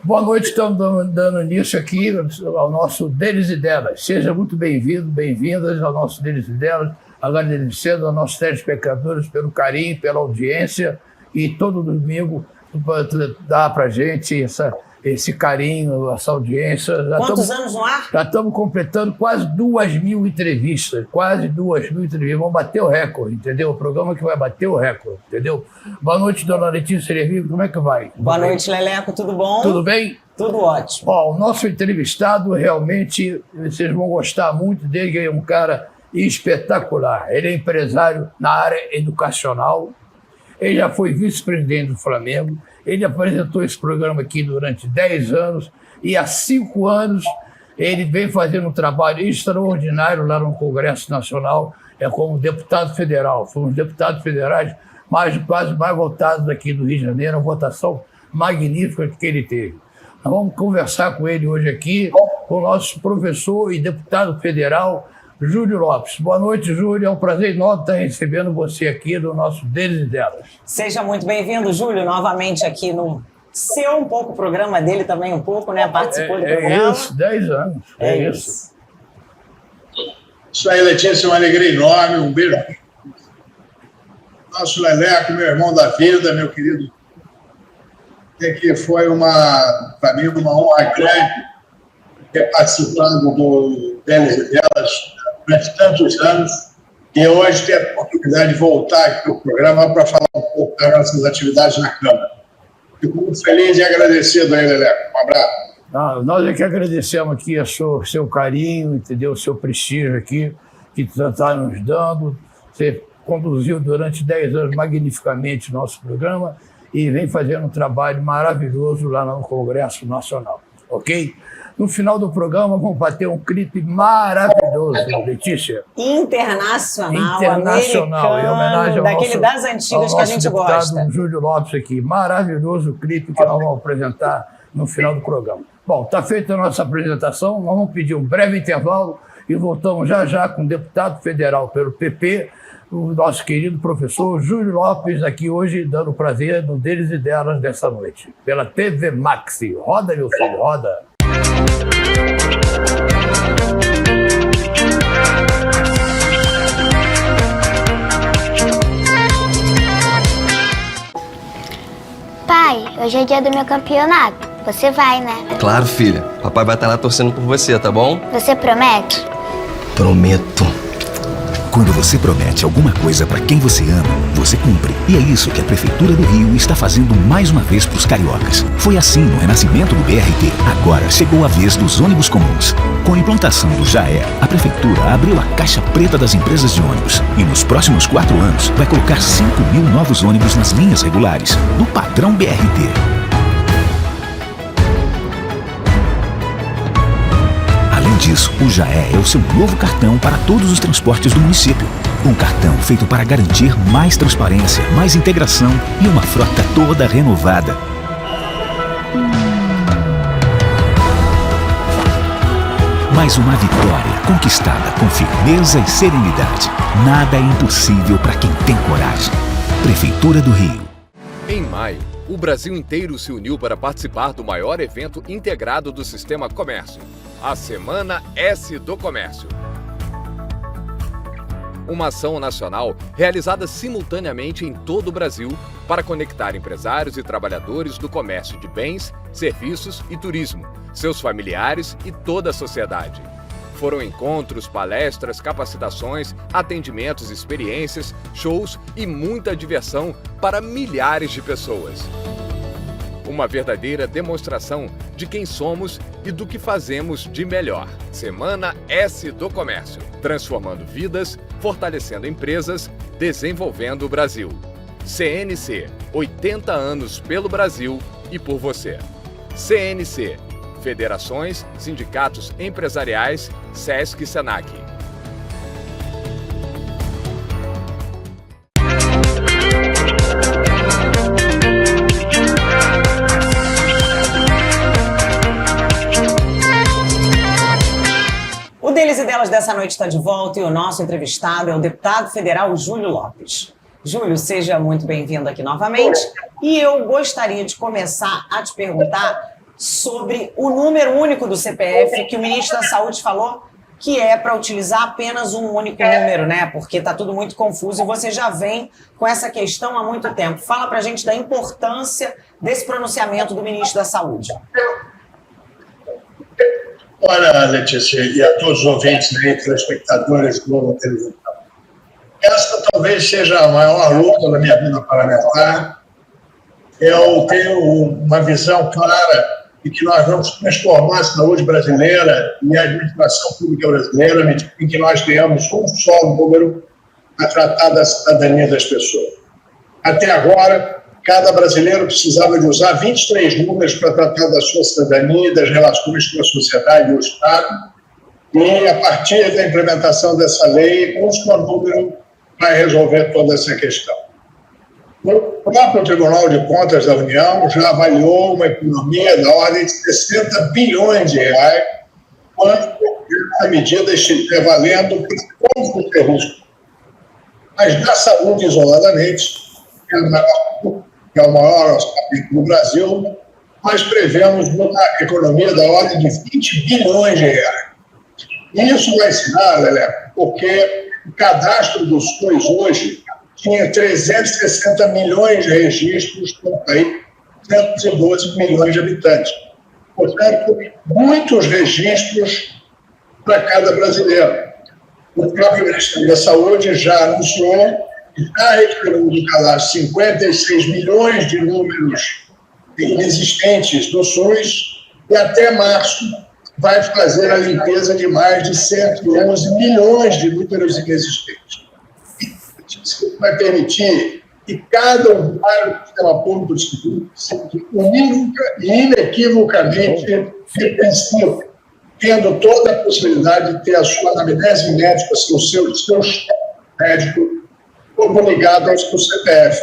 Boa noite, estamos dando início aqui ao nosso Deles e Delas. Seja muito bem-vindo, bem-vindas ao nosso Deles e Delas, agradecendo aos nossos telespectadores pelo carinho, pela audiência, e todo domingo dá para a gente esse carinho, essa audiência. Quantos anos no ar? Já estamos completando quase 2.000 entrevistas, Vamos bater o recorde, entendeu? O programa que vai bater o recorde, entendeu? Boa noite, dona Letícia Levi, como é que vai? Boa noite, Leleco, tudo bom? Tudo bem? Tudo ótimo. O nosso entrevistado, realmente, vocês vão gostar muito dele, que ele é um cara espetacular. Ele é empresário na área educacional, ele já foi vice-presidente do Flamengo, ele apresentou esse programa aqui durante 10 anos e há 5 anos ele vem fazendo um trabalho extraordinário lá no Congresso Nacional, como deputado federal. Fomos deputados federais quase mais votados aqui do Rio de Janeiro, uma votação magnífica que ele teve. Nós vamos conversar com ele hoje aqui, com o nosso professor e deputado federal, Júlio Lopes. Boa noite, Júlio. É um prazer enorme estar recebendo você aqui no nosso Deles e Delas. Seja muito bem-vindo, Júlio, novamente aqui no seu programa dele também um pouco, né? Participou do programa. É isso, 10 anos. É isso. Isso aí, Letícia, uma alegria enorme, um beijo. Nosso Leleco, meu irmão da vida, meu querido, que foi para mim uma honra grande ter participado do Deles e Delas durante tantos anos, e hoje ter a oportunidade de voltar aqui ao programa para falar um pouco das nossas atividades na Câmara. Fico muito feliz e agradecido aí, Leleco. Um abraço. Nós é que agradecemos aqui o seu carinho, entendeu? O seu prestígio aqui, que está nos dando. Você conduziu durante 10 anos magnificamente o nosso programa e vem fazendo um trabalho maravilhoso lá no Congresso Nacional, ok? No final do programa, vamos bater um clipe maravilhoso, Letícia. Internacional, em homenagem ao daquele das antigas que a gente gosta. Júlio Lopes aqui. Maravilhoso clipe que nós vamos apresentar no final do programa. Bom, está feita a nossa apresentação, nós vamos pedir um breve intervalo e voltamos já com o deputado federal pelo PP, o nosso querido professor Júlio Lopes, aqui hoje dando prazer no Deles e Delas dessa noite, pela TV Maxi. Roda, meu filho, roda. Pai, hoje é dia do meu campeonato. Você vai, né? Claro, filha. Papai vai estar lá torcendo por você, tá bom? Você promete? Prometo. Quando você promete alguma coisa para quem você ama, você cumpre. E é isso que a Prefeitura do Rio está fazendo mais uma vez para os cariocas. Foi assim no renascimento do BRT. Agora chegou a vez dos ônibus comuns. Com a implantação do JAE, a Prefeitura abriu a caixa preta das empresas de ônibus. E nos próximos 4 anos vai colocar 5.000 novos ônibus nas linhas regulares, no padrão BRT. Além disso, o JAE é o seu novo cartão para todos os transportes do município. Um cartão feito para garantir mais transparência, mais integração e uma frota toda renovada. Mais uma vitória conquistada com firmeza e serenidade. Nada é impossível para quem tem coragem. Prefeitura do Rio. Em maio, o Brasil inteiro se uniu para participar do maior evento integrado do Sistema Comércio, a Semana S do Comércio. Uma ação nacional realizada simultaneamente em todo o Brasil para conectar empresários e trabalhadores do comércio de bens, serviços e turismo, seus familiares e toda a sociedade. Foram encontros, palestras, capacitações, atendimentos, experiências, shows e muita diversão para milhares de pessoas. Uma verdadeira demonstração de quem somos e do que fazemos de melhor. Semana S do Comércio. Transformando vidas, fortalecendo empresas, desenvolvendo o Brasil. CNC, 80 anos pelo Brasil e por você. CNC, federações, sindicatos empresariais, SESC e SENAC. O Deles e Delas dessa noite está de volta e o nosso entrevistado é o deputado federal Júlio Lopes. Júlio, seja muito bem-vindo aqui novamente. E eu gostaria de começar a te perguntar sobre o número único do CPF, que o ministro da Saúde falou que é para utilizar apenas um único número, né? Porque está tudo muito confuso e você já vem com essa questão há muito tempo. Fala para a gente da importância desse pronunciamento do ministro da Saúde. Olha, Letícia, e a todos os ouvintes aí, telespectadores do Globo Televisão. Essa talvez seja a maior luta da minha vida parlamentar. Eu tenho uma visão clara de que nós vamos transformar a saúde brasileira e a administração pública brasileira em que nós tenhamos um só número a tratar da cidadania das pessoas. Até agora, cada brasileiro precisava de usar 23 números para tratar da sua cidadania e das relações com a sociedade e o Estado. E, a partir da implementação dessa lei, um só número vai resolver toda essa questão. O próprio Tribunal de Contas da União já avaliou uma economia da ordem de 60 bilhões de reais, quando essa medida estiver valendo para todos os serviços. Mas na saúde, isoladamente, que é o maior orçamento do Brasil, nós prevemos uma economia da ordem de 20 bilhões de reais. E isso vai se dar, Lelé, porque o cadastro do SUS hoje tinha 360 milhões de registros no país, 112 milhões de habitantes. Portanto, muitos registros para cada brasileiro. O próprio Ministério da Saúde já anunciou que está retirando do cadastro 56 milhões de números inexistentes do SUS e até março vai fazer a limpeza de mais de 111 milhões de números inexistentes. Isso vai permitir que cada usuário do sistema público de saúde seja unívoca e inequivocamente reconhecido, tendo toda a possibilidade de ter a sua anamnese médica, o seu médico, como ligado ao seu CPF.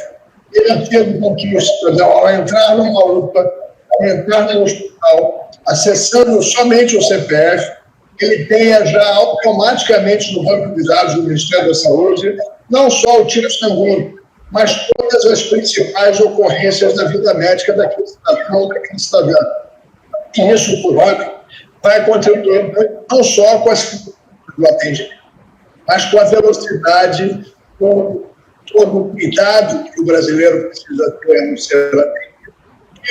Garantindo com que o cidadão, ao entrar numa UPA, ao entrar no hospital, acessando somente o CPF, ele tenha já automaticamente no banco de dados do Ministério da Saúde não só o tipo sanguíneo, mas todas as principais ocorrências da vida médica daquele cidadão. E isso, por óbvio, vai contribuir não só com o atendimento, mas com a velocidade, com todo o cuidado que o brasileiro precisa ter no seu atendimento.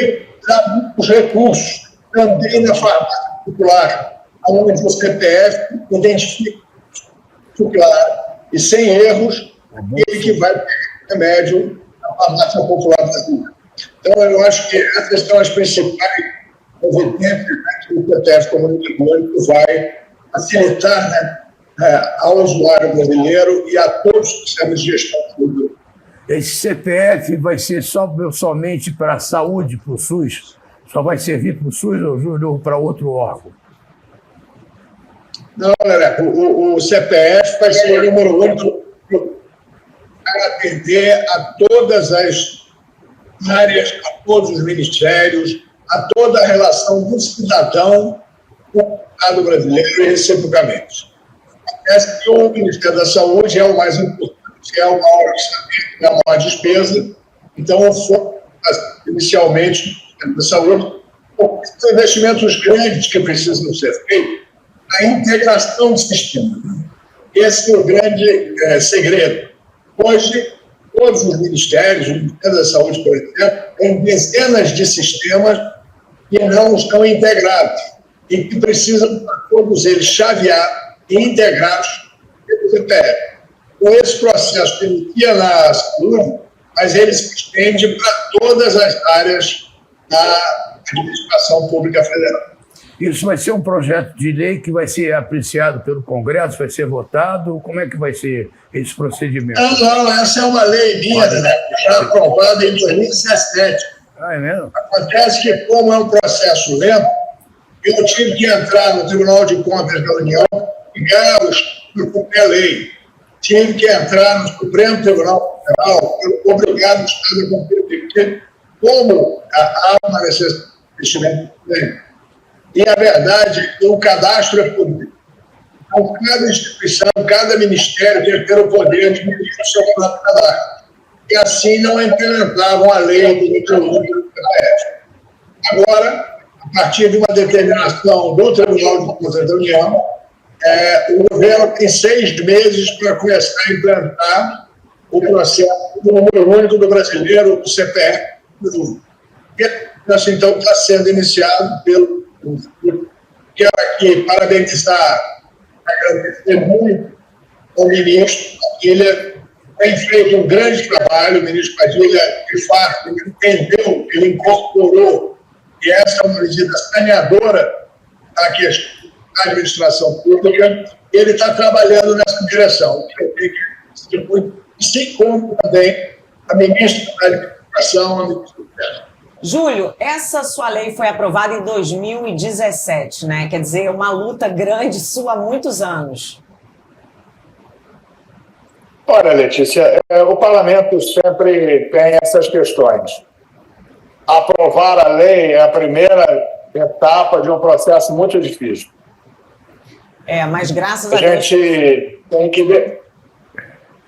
E dá muitos recursos também na farmácia popular, onde o CPF identifica popular e sem erros, ele que vai pegar o remédio na farmácia popular brasileira. Então, eu acho que essas são as principais evidências que o CPF comunitário vai facilitar ao usuário brasileiro e a todos os sistemas de gestão pública. Esse CPF vai ser somente para a saúde, para o SUS? Só vai servir para o SUS ou para outro órgão? Não, Leleco, o CPF vai ser o número único para atender a todas as áreas, a todos os ministérios, a toda a relação do cidadão com o Estado brasileiro e reciprocamente. Parece que o Ministério da Saúde é o mais importante, é o maior orçamento, é a maior despesa, então o foco inicialmente no Ministério da Saúde, são investimentos grandes que precisam ser feitos, a integração de sistemas. Esse é o grande segredo. Hoje, todos os ministérios, o Ministério da Saúde, por exemplo, tem dezenas de sistemas que não estão integrados e que precisam, todos eles, chavear e integrados pelo CPF. Então, esse processo que inicia na saúde, mas ele se estende para todas as áreas da administração pública federal. Isso vai ser um projeto de lei que vai ser apreciado pelo Congresso, vai ser votado? Como é que vai ser esse procedimento? Não, essa é uma lei minha, né, já aprovada em 2017. Ah, é mesmo? Acontece que, como é um processo lento, eu tive que entrar no Tribunal de Contas da União e ganhar a lei. Tive que entrar no Supremo Tribunal Federal, obrigado ao Estado a cumprir, porque como há uma necessidade de investimento lento. E a verdade é que o cadastro é público. Então, cada instituição, cada ministério tem que ter o poder de medir o seu próprio cadastro. E assim não implementavam a lei do CPF. Agora, a partir de uma determinação do Tribunal de Contas da União, o governo tem 6 meses para começar a implantar o processo do número único do brasileiro, o CPF. Isso, então, está sendo iniciado pelo... Quero aqui parabenizar, agradecer muito ao ministro Padilha, tem feito um grande trabalho. O ministro Padilha, de fato, ele entendeu, ele incorporou, e essa é uma medida saneadora da questão da administração pública. Ele está trabalhando nessa direção, que eu tenho que dizer muito, assim como também a ministra da Educação, a ministra Terra. Júlio, essa sua lei foi aprovada em 2017, né? Quer dizer, uma luta grande sua há muitos anos. Olha, Letícia, o parlamento sempre tem essas questões. Aprovar a lei é a primeira etapa de um processo muito difícil. Mas graças a Deus... gente tem que ver.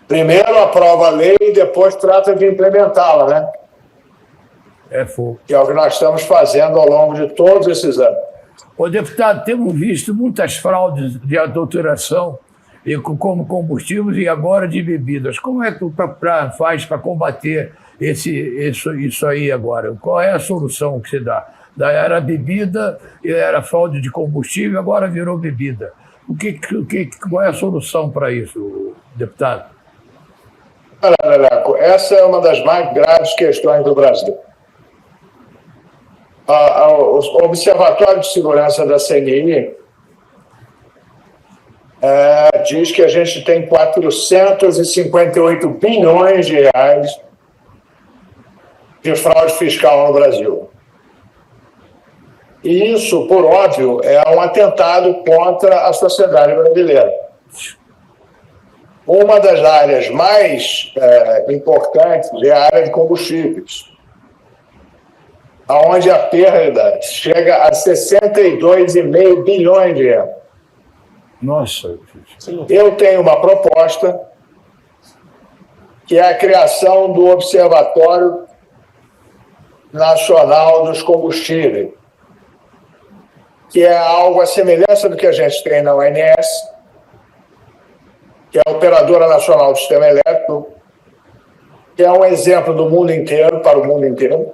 Primeiro aprova a lei e depois trata de implementá-la, né? Que é o que nós estamos fazendo ao longo de todos esses anos. Ô, deputado, temos visto muitas fraudes de adulteração como combustíveis e agora de bebidas. Como é que faz para combater isso aí agora? Qual é a solução que se dá? Era bebida, era fraude de combustível, agora virou bebida. Qual é a solução para isso, deputado? Essa é uma das mais graves questões do Brasil. O Observatório de Segurança da CNI diz que a gente tem 458 bilhões de reais de fraude fiscal no Brasil. E isso, por óbvio, é um atentado contra a sociedade brasileira. Uma das áreas mais importantes é a área de combustíveis, onde a perda chega a 62,5 bilhões de reais. Nossa! Eu tenho uma proposta que é a criação do Observatório Nacional dos Combustíveis, que é algo à semelhança do que a gente tem na ONS, que é a Operadora Nacional do Sistema Elétrico, que é um exemplo do mundo inteiro, para o mundo inteiro,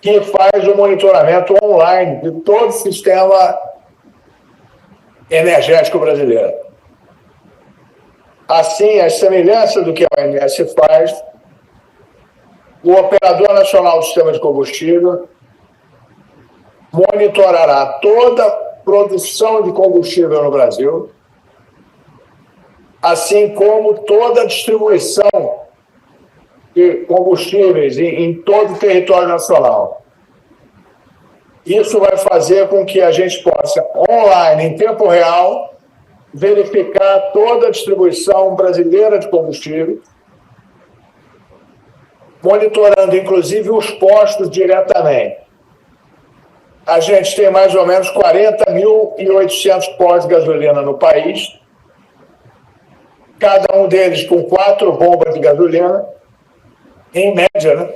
que faz o monitoramento online de todo o sistema energético brasileiro. Assim, a semelhança do que a ONS faz, o Operador Nacional do Sistema de Combustível monitorará toda a produção de combustível no Brasil, assim como toda a distribuição de combustíveis em todo o território nacional. Isso vai fazer com que a gente possa, online, em tempo real, verificar toda a distribuição brasileira de combustível, monitorando, inclusive, os postos diretamente. A gente tem mais ou menos 40.800 postos de gasolina no país, cada um deles com 4 bombas de gasolina, em média, né?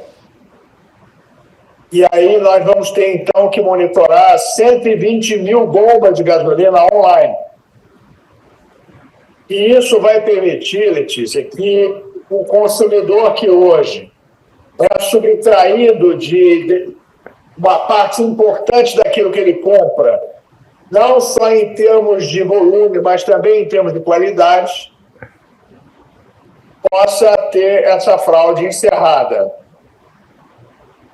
E aí nós vamos ter, então, que monitorar 120 mil bombas de gasolina online. E isso vai permitir, Letícia, que o consumidor que hoje é subtraído de uma parte importante daquilo que ele compra, não só em termos de volume, mas também em termos de qualidade, possa ter essa fraude encerrada.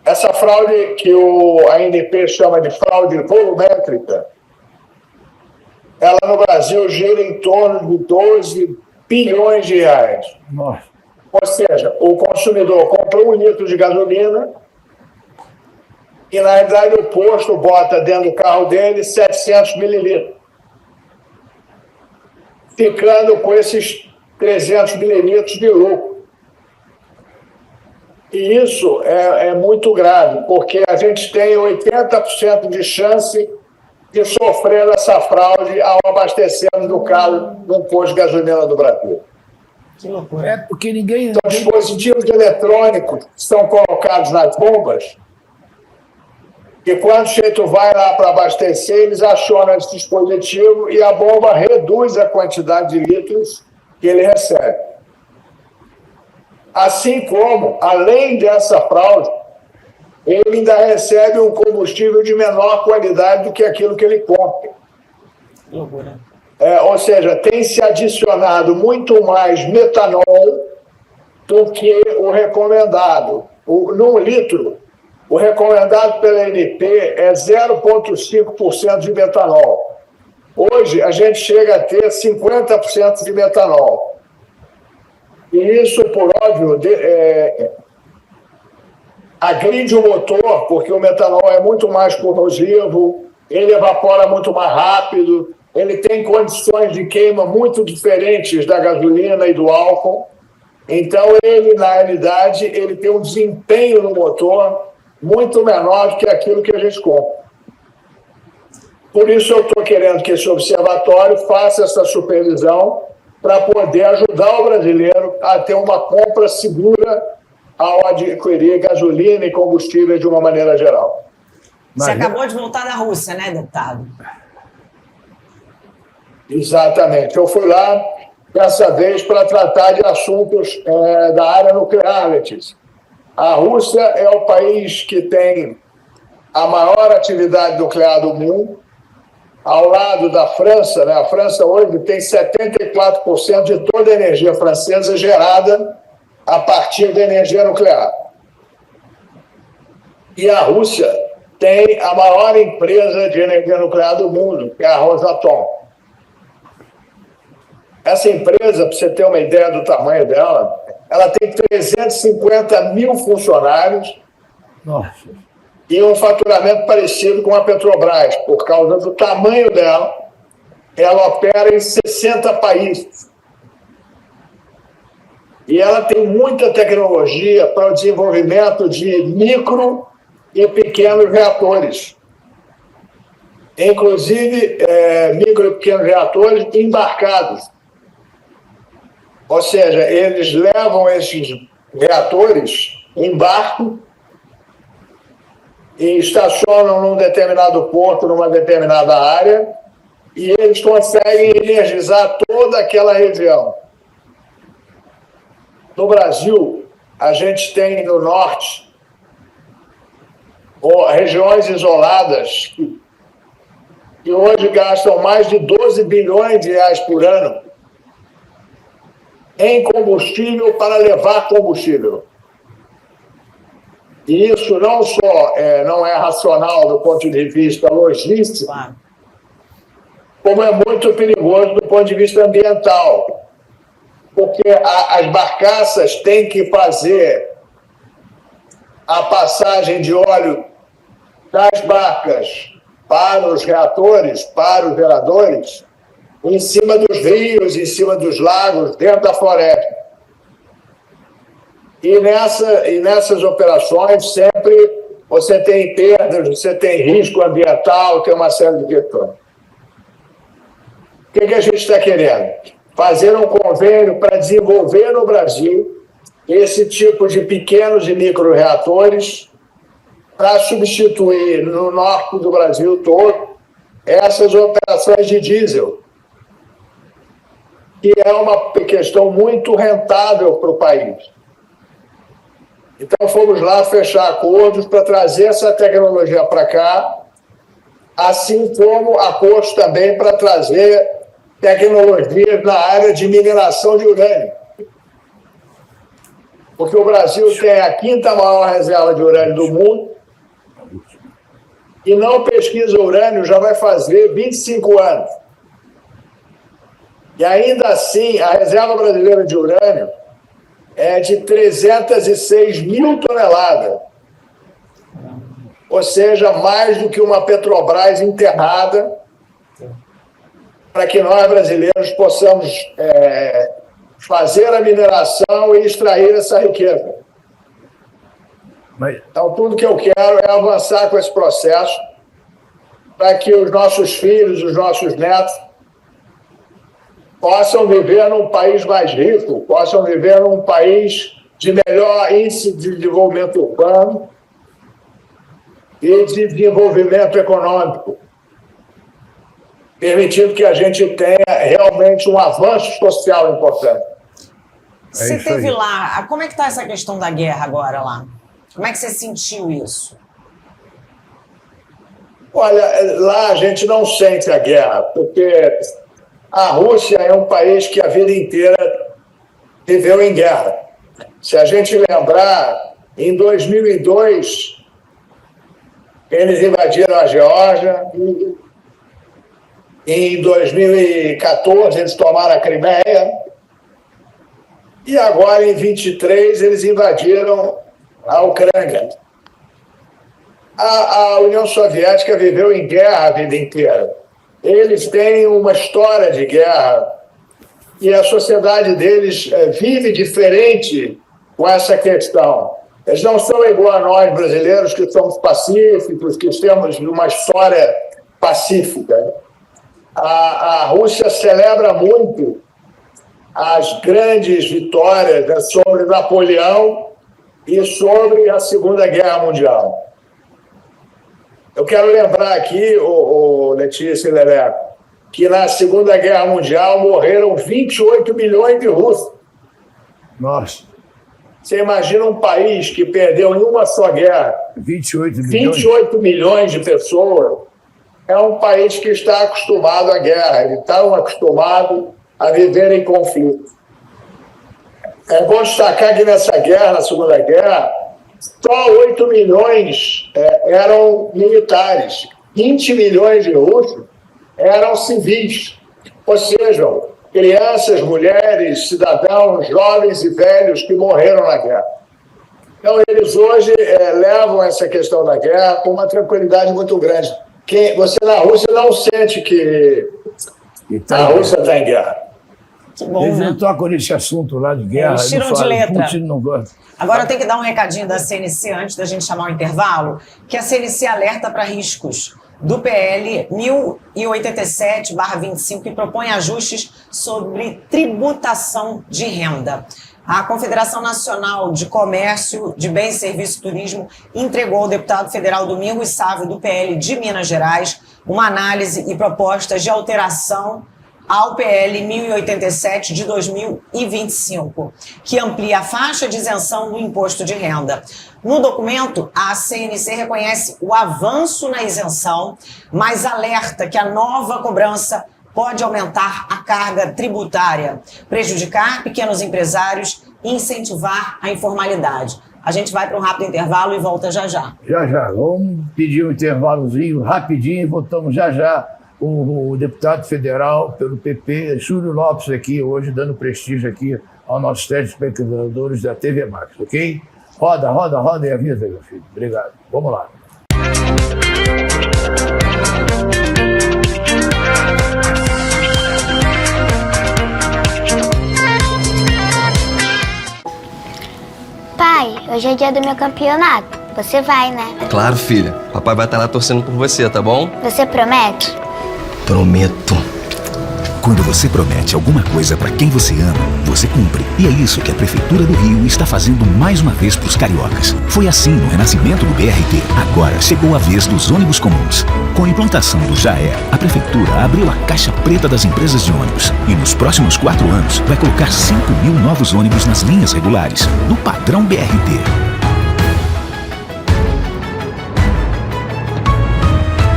Essa fraude que a ANP chama de fraude volumétrica, ela no Brasil gira em torno de 12 bilhões de reais. Nossa. Ou seja, o consumidor compra 1 litro de gasolina e, na realidade, o posto bota dentro do carro dele 700 mililitros, ficando com esses 300 mililitros de lucro. E isso é muito grave, porque a gente tem 80% de chance de sofrer essa fraude ao abastecermos do carro num posto de gasolina do Brasil. Que loucura. É porque ninguém... Então, dispositivos eletrônicos que são colocados nas bombas E quando o sujeito vai lá para abastecer, eles acionam esse dispositivo e a bomba reduz a quantidade de litros que ele recebe. Assim como, além dessa fraude, ele ainda recebe um combustível de menor qualidade do que aquilo que ele compra. Loucura. Ou seja, tem se adicionado muito mais metanol do que o recomendado. Num litro, o recomendado pela ANP é 0,5% de metanol. Hoje, a gente chega a ter 50% de metanol. E isso, por óbvio, agride o motor, porque o metanol é muito mais corrosivo, ele evapora muito mais rápido, ele tem condições de queima muito diferentes da gasolina e do álcool. Então, ele, na realidade, ele tem um desempenho no motor muito menor do que aquilo que a gente compra. Por isso, eu estou querendo que esse observatório faça essa supervisão para poder ajudar o brasileiro a ter uma compra segura ao adquirir gasolina e combustível de uma maneira geral. Você acabou de voltar da Rússia, né, deputado? Exatamente. Eu fui lá, dessa vez, para tratar de assuntos da área nuclear, Letícia. A Rússia é o país que tem a maior atividade nuclear do mundo, ao lado da França, né? A França hoje tem 74% de toda a energia francesa gerada a partir da energia nuclear. E a Rússia tem a maior empresa de energia nuclear do mundo, que é a Rosatom. Essa empresa, para você ter uma ideia do tamanho dela, ela tem 350 mil funcionários. Nossa. E um faturamento parecido com a Petrobras, por causa do tamanho dela. Ela opera em 60 países. E ela tem muita tecnologia para o desenvolvimento de micro e pequenos reatores. Inclusive, micro e pequenos reatores embarcados. Ou seja, eles levam esses reatores em barco e estacionam num determinado porto, numa determinada área, e eles conseguem energizar toda aquela região. No Brasil, a gente tem no norte regiões isoladas que hoje gastam mais de 12 bilhões de reais por ano em combustível para levar combustível. E isso não só não é racional do ponto de vista logístico, como é muito perigoso do ponto de vista ambiental. Porque as barcaças têm que fazer a passagem de óleo das barcas para os reatores, para os geradores, em cima dos rios, em cima dos lagos, dentro da floresta. E nessas operações, sempre você tem perdas, você tem risco ambiental, tem uma série de questões. O que a gente está querendo? Fazer um convênio para desenvolver no Brasil esse tipo de pequenos e micro-reatores para substituir no norte do Brasil todo essas operações de diesel, que é uma questão muito rentável para o país. Então, fomos lá fechar acordos para trazer essa tecnologia para cá, assim como acordos também para trazer tecnologias na área de mineração de urânio. Porque o Brasil tem a 5ª maior reserva de urânio do mundo e não pesquisa urânio já vai fazer 25 anos. E ainda assim, a reserva brasileira de urânio é de 306 mil toneladas. Ou seja, mais do que uma Petrobras enterrada, para que nós, brasileiros, possamos fazer a mineração e extrair essa riqueza. Então, tudo que eu quero é avançar com esse processo para que os nossos filhos, os nossos netos, possam viver num país mais rico, possam viver num país de melhor índice de desenvolvimento urbano e de desenvolvimento econômico, permitindo que a gente tenha realmente um avanço social importante. Você teve lá, como é que está essa questão da guerra agora lá? Como é que você sentiu isso? Olha, lá a gente não sente a guerra, porque a Rússia é um país que a vida inteira viveu em guerra. Se a gente lembrar, em 2002, eles invadiram a Geórgia, em 2014 eles tomaram a Crimeia, e agora em 23 eles invadiram a Ucrânia. A União Soviética viveu em guerra a vida inteira. Eles têm uma história de guerra e a sociedade deles vive diferente com essa questão. Eles não são igual a nós, brasileiros, que somos pacíficos, que temos uma história pacífica. A Rússia celebra muito as grandes vitórias, né, sobre Napoleão e sobre a Segunda Guerra Mundial. Eu quero lembrar aqui, Letícia e Leleco, que na Segunda Guerra Mundial morreram 28 milhões de russos. Nossa. Você imagina um país que perdeu em uma só guerra 28 milhões de pessoas. É um país que está acostumado à guerra, eles estão acostumados a viver em conflito. É bom destacar que nessa guerra, na Segunda Guerra, só 8 milhões eram militares, 20 milhões de russos eram civis, ou seja, crianças, mulheres, cidadãos, jovens e velhos que morreram na guerra. Então, eles hoje levam essa questão da guerra com uma tranquilidade muito grande. Você na Rússia não sente que a Rússia está em guerra. Bom, eles né? não tocam nesse assunto lá de guerra. Eles tiram de letra. Putin não gosta. Agora eu tenho que dar um recadinho da CNC antes da gente chamar o intervalo, que a CNC alerta para riscos do PL 1087/25, que propõe ajustes sobre tributação de renda. A Confederação Nacional de Comércio de Bens, Serviços e Turismo entregou ao deputado federal Domingos Sávio, do PL de Minas Gerais, uma análise e propostas de alteração ao PL 1087 de 2025, que amplia a faixa de isenção do imposto de renda. No documento, a CNC reconhece o avanço na isenção, mas alerta que a nova cobrança pode aumentar a carga tributária, prejudicar pequenos empresários e incentivar a informalidade. A gente vai para um rápido intervalo e volta já já. Já. Vamos pedir um intervalozinho rapidinho e voltamos já. O deputado federal pelo PP, Júlio Lopes, aqui hoje, dando prestígio aqui aos nossos telespectadores da TV Max, ok? Roda e avisa, meu filho. Obrigado. Vamos lá. Pai, hoje é dia do meu campeonato. Você vai, né? Claro, filha. Papai vai estar lá torcendo por você, tá bom? Você promete? Prometo. Quando você promete alguma coisa para quem você ama, você cumpre. E é isso que a Prefeitura do Rio está fazendo mais uma vez para os cariocas. Foi assim no renascimento do BRT. Agora chegou a vez dos ônibus comuns. Com a implantação do JAE, a Prefeitura abriu a caixa preta das empresas de ônibus. E nos próximos 4 anos vai colocar 5.000 novos ônibus nas linhas regulares, no padrão BRT.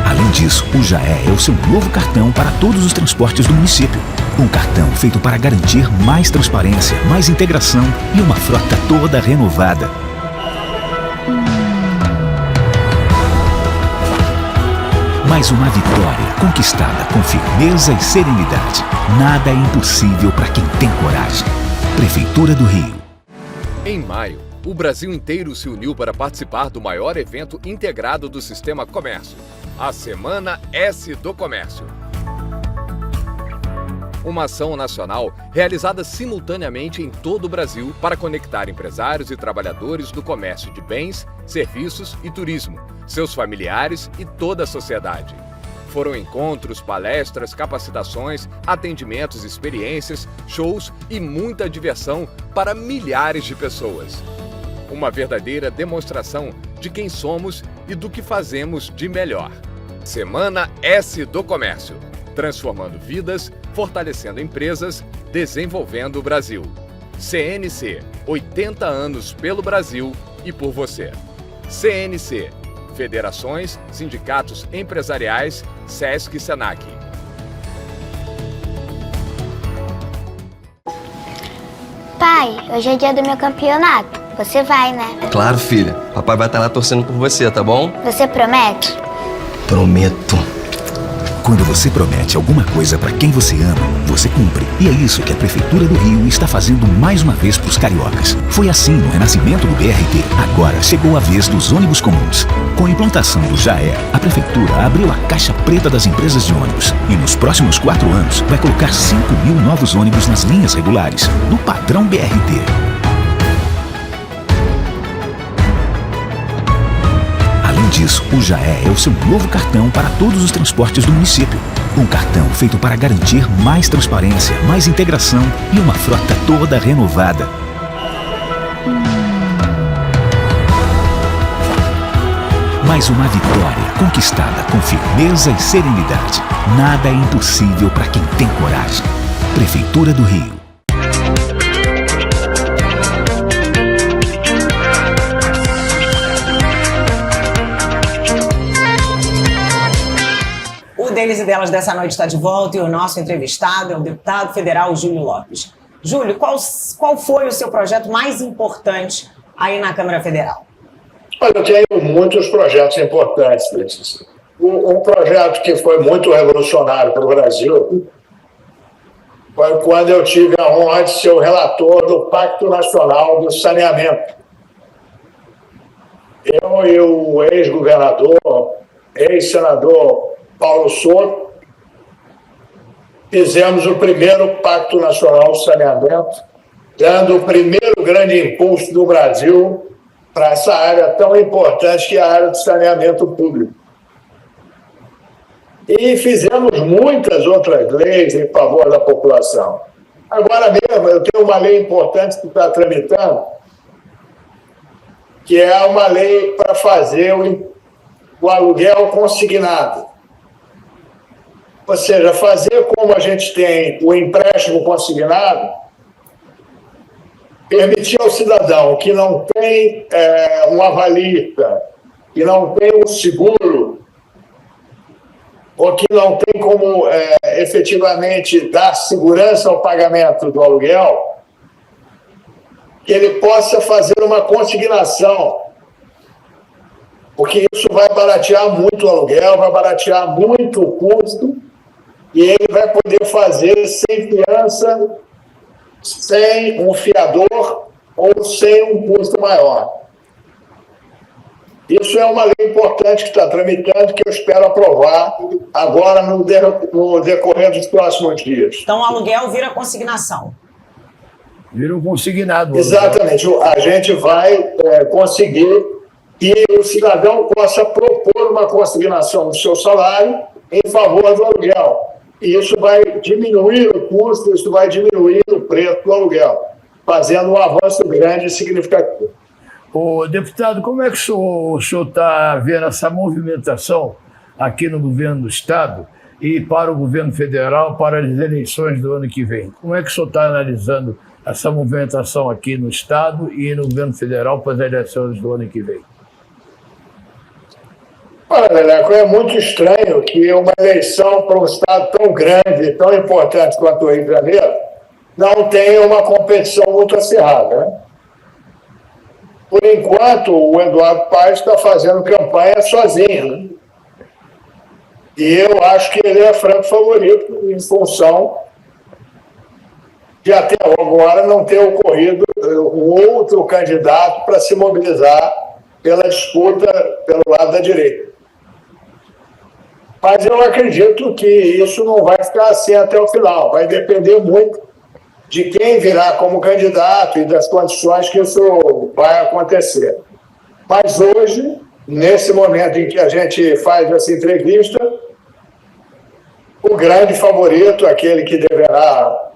Além disso, o JAE é o seu novo cartão para todos os transportes do município. Um cartão feito para garantir mais transparência, mais integração e uma frota toda renovada. Mais uma vitória conquistada com firmeza e serenidade. Nada é impossível para quem tem coragem. Prefeitura do Rio. Em maio, o Brasil inteiro se uniu para participar do maior evento integrado do sistema comércio, a Semana S do Comércio. Uma ação nacional realizada simultaneamente em todo o Brasil para conectar empresários e trabalhadores do comércio de bens, serviços e turismo, seus familiares e toda a sociedade. Foram encontros, palestras, capacitações, atendimentos, experiências, shows e muita diversão para milhares de pessoas. Uma verdadeira demonstração de quem somos e do que fazemos de melhor. Semana S do Comércio. Transformando vidas, fortalecendo empresas, desenvolvendo o Brasil. CNC, 80 anos pelo Brasil e por você. CNC, federações, sindicatos empresariais, SESC e SENAC. Pai, hoje é dia do meu campeonato. Você vai, né? Claro, filha. Papai vai estar lá torcendo por você, tá bom? Você promete? Prometo. Quando você promete alguma coisa para quem você ama, você cumpre. E é isso que a Prefeitura do Rio está fazendo mais uma vez para os cariocas. Foi assim no renascimento do BRT. Agora chegou a vez dos ônibus comuns. Com a implantação do Já É, a Prefeitura abriu a caixa preta das empresas de ônibus. E nos próximos 4 anos vai colocar 5.000 novos ônibus nas linhas regulares, do padrão BRT. Além disso, o Já É o seu novo cartão para todos os transportes do município. Um cartão feito para garantir mais transparência, mais integração e uma frota toda renovada. Mais uma vitória conquistada com firmeza e serenidade. Nada é impossível para quem tem coragem. Prefeitura do Rio. Deles e delas dessa noite está de volta e o nosso entrevistado é o deputado federal Júlio Lopes. Júlio, qual foi o seu projeto mais importante aí na Câmara Federal? Olha, eu tenho muitos projetos importantes, Letícia. Um projeto que foi muito revolucionário para o Brasil foi quando eu tive a honra de ser o relator do Pacto Nacional do Saneamento. Eu e o ex-governador, ex-senador Paulo Souto, fizemos o primeiro Pacto Nacional de Saneamento, dando o primeiro grande impulso do Brasil para essa área tão importante que é a área de saneamento público. E fizemos muitas outras leis em favor da população. Agora mesmo, eu tenho uma lei importante que está tramitando, que é uma lei para fazer o aluguel consignado. Ou seja, fazer como a gente tem o empréstimo consignado, permitir ao cidadão que não tem uma avalista, que não tem um seguro, ou que não tem como efetivamente dar segurança ao pagamento do aluguel, que ele possa fazer uma consignação. Porque isso vai baratear muito o aluguel, vai baratear muito o custo, e ele vai poder fazer sem fiança, sem um fiador ou sem um custo maior. Isso é uma lei importante que está tramitando, que eu espero aprovar agora no decorrer dos próximos dias. Então o aluguel vira consignação. Vira um consignado. Exatamente. A gente vai conseguir que o cidadão possa propor uma consignação do seu salário em favor do aluguel. E isso vai diminuir o custo, isso vai diminuir o preço do aluguel, fazendo um avanço grande e significativo. Ô, deputado, como é que o senhor está vendo essa movimentação aqui no governo do Estado e para o governo federal, para as eleições do ano que vem? Como é que o senhor está analisando essa movimentação aqui no Estado e no governo federal para as eleições do ano que vem? Olha, Leleco, é muito estranho que uma eleição para um estado tão grande e tão importante quanto o Rio de Janeiro não tenha uma competição muito acirrada, né? Por enquanto, o Eduardo Paes está fazendo campanha sozinho, né? E eu acho que ele é franco favorito em função de até agora não ter ocorrido um outro candidato para se mobilizar pela disputa pelo lado da direita. Mas eu acredito que isso não vai ficar assim até o final. Vai depender muito de quem virá como candidato e das condições que isso vai acontecer. Mas hoje, nesse momento em que a gente faz essa entrevista, o grande favorito, aquele que deverá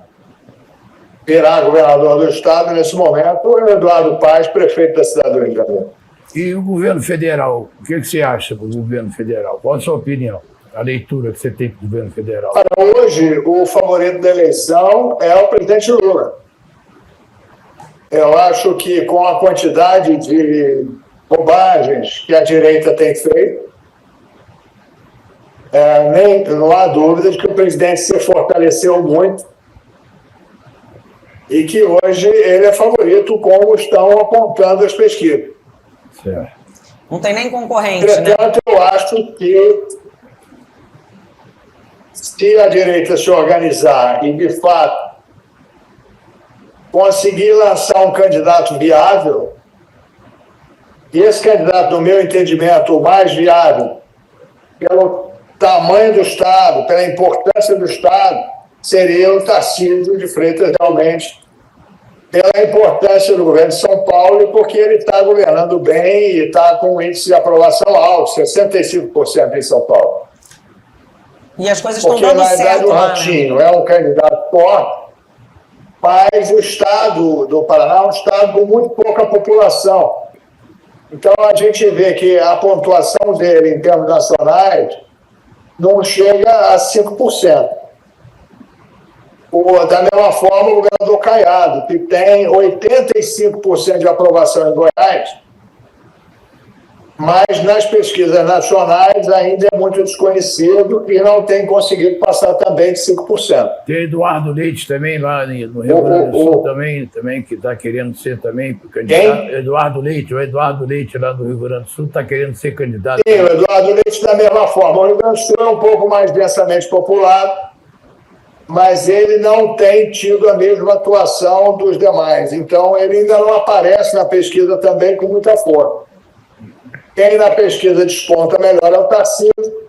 virar governador do Estado nesse momento, é o Eduardo Paes, prefeito da cidade do Rio de Janeiro. E o governo federal, o que você acha do governo federal? Qual a sua opinião? A leitura que você tem do governo federal? Hoje, o favorito da eleição é o presidente Lula. Eu acho que com a quantidade de bobagens que a direita tem feito, não há dúvida de que o presidente se fortaleceu muito e que hoje ele é favorito, como estão apontando as pesquisas. Certo. Não tem nem concorrente, Entretanto, eu acho que se a direita se organizar e, de fato, conseguir lançar um candidato viável, e esse candidato, no meu entendimento, o mais viável, pelo tamanho do Estado, pela importância do Estado, seria o Tarcísio de Freitas, realmente, pela importância do governo de São Paulo e porque ele está governando bem e está com um índice de aprovação alto, 65% em São Paulo. E as coisas estão Porque, dando na verdade, certo o lá, Ratinho é um candidato forte, mas o Estado do Paraná é um Estado com muito pouca população. Então, a gente vê que a pontuação dele, em termos nacionais, não chega a 5%. Da mesma forma, o governador Caiado, que tem 85% de aprovação em Goiás, mas nas pesquisas nacionais ainda é muito desconhecido e não tem conseguido passar também de 5%. Tem Eduardo Leite também lá no Rio Grande do Sul, também que está querendo ser também candidato. Quem? Eduardo Leite lá do Rio Grande do Sul está querendo ser candidato. Sim, o Eduardo Leite da mesma forma. O Rio Grande do Sul é um pouco mais densamente populado, mas ele não tem tido a mesma atuação dos demais. Então, ele ainda não aparece na pesquisa também com muita força. Quem na pesquisa desponta melhor é o Tarcísio,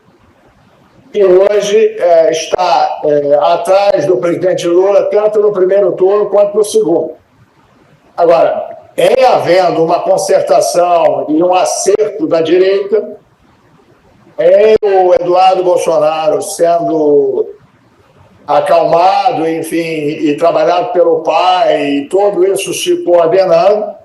que hoje está atrás do presidente Lula, tanto no primeiro turno quanto no segundo. Agora, em havendo uma concertação e um acerto da direita, o Eduardo Bolsonaro sendo acalmado, enfim, e trabalhado pelo pai, e tudo isso se coordenando,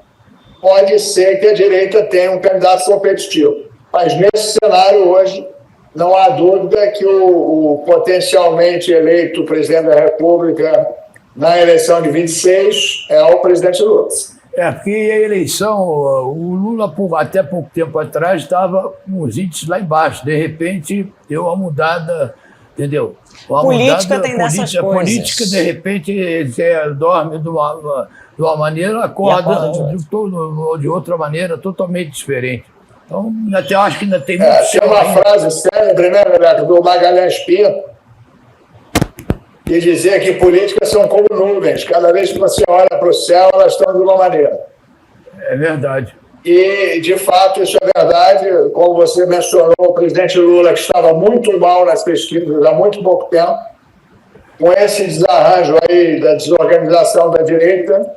pode ser que a direita tenha um candidato competitivo. Mas nesse cenário hoje, não há dúvida que o potencialmente eleito presidente da República na eleição de 26 é o presidente Lula. Porque a eleição, o Lula, até pouco tempo atrás, estava com os índices lá embaixo. De repente, deu uma mudada, entendeu? Política tem dessas coisas. A política, de repente, você dorme de uma maneira, acorda de outra maneira, totalmente diferente. Então, até acho que ainda tem muito... Tem uma frase célebre, né, Renato, do Magalhães Pinto, que dizia que políticas são como nuvens. Cada vez que você olha para o céu, elas estão de uma maneira. É verdade. E, de fato, isso é verdade. Como você mencionou, o presidente Lula, que estava muito mal nas pesquisas há muito pouco tempo, com esse desarranjo aí da desorganização da direita,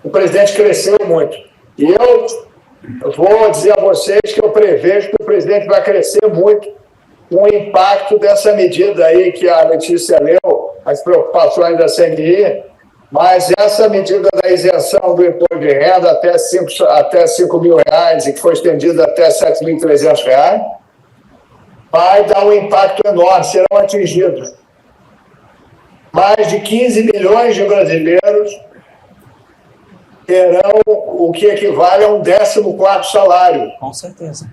o presidente cresceu muito. E eu vou dizer a vocês que eu prevejo que o presidente vai crescer muito com o impacto dessa medida aí que a Letícia leu, as preocupações da CNI, mas essa medida da isenção do imposto de renda até 5 mil reais e que foi estendida até 7.300 reais, vai dar um impacto enorme, serão atingidos mais de 15 milhões de brasileiros terão o que equivale a um 14º salário. Com certeza.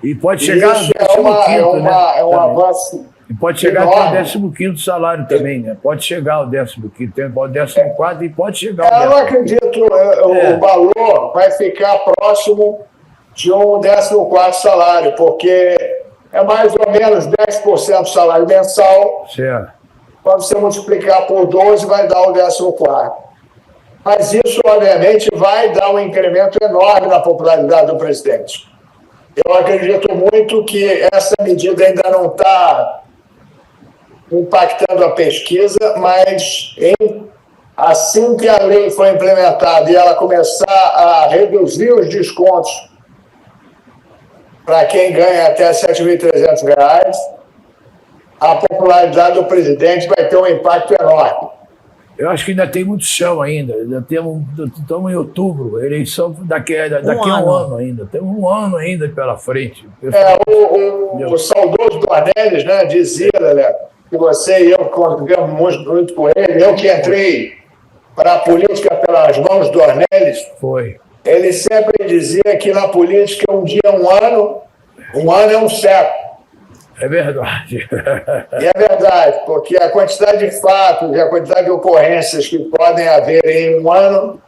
E pode chegar Isso ao 15º, né? É um avanço. E pode chegar até o 15º salário também, né? Pode chegar ao 15º, tem o 14º e pode chegar ao 15º. Eu não acredito, o valor vai ficar próximo de um 14º salário, porque é mais ou menos 10% do salário mensal. Certo. Quando você multiplicar por 12, vai dar o 14º. Mas isso, obviamente, vai dar um incremento enorme na popularidade do presidente. Eu acredito muito que essa medida ainda não está impactando a pesquisa, mas assim que a lei for implementada e ela começar a reduzir os descontos para quem ganha até R$ 7.300, a popularidade do presidente vai ter um impacto enorme. Eu acho que ainda tem muito chão ainda. Estamos em outubro, eleição daqui a um ano ainda. Temos um ano ainda pela frente. O saudoso Dornelles, né, dizia, Lelé, que você e eu convivemos muito com ele, eu que entrei para a política pelas mãos do Dornelles. Foi. Ele sempre dizia que na política um dia é um ano é um século. É verdade. E é verdade, porque a quantidade de fatos e a quantidade de ocorrências que podem haver em um ano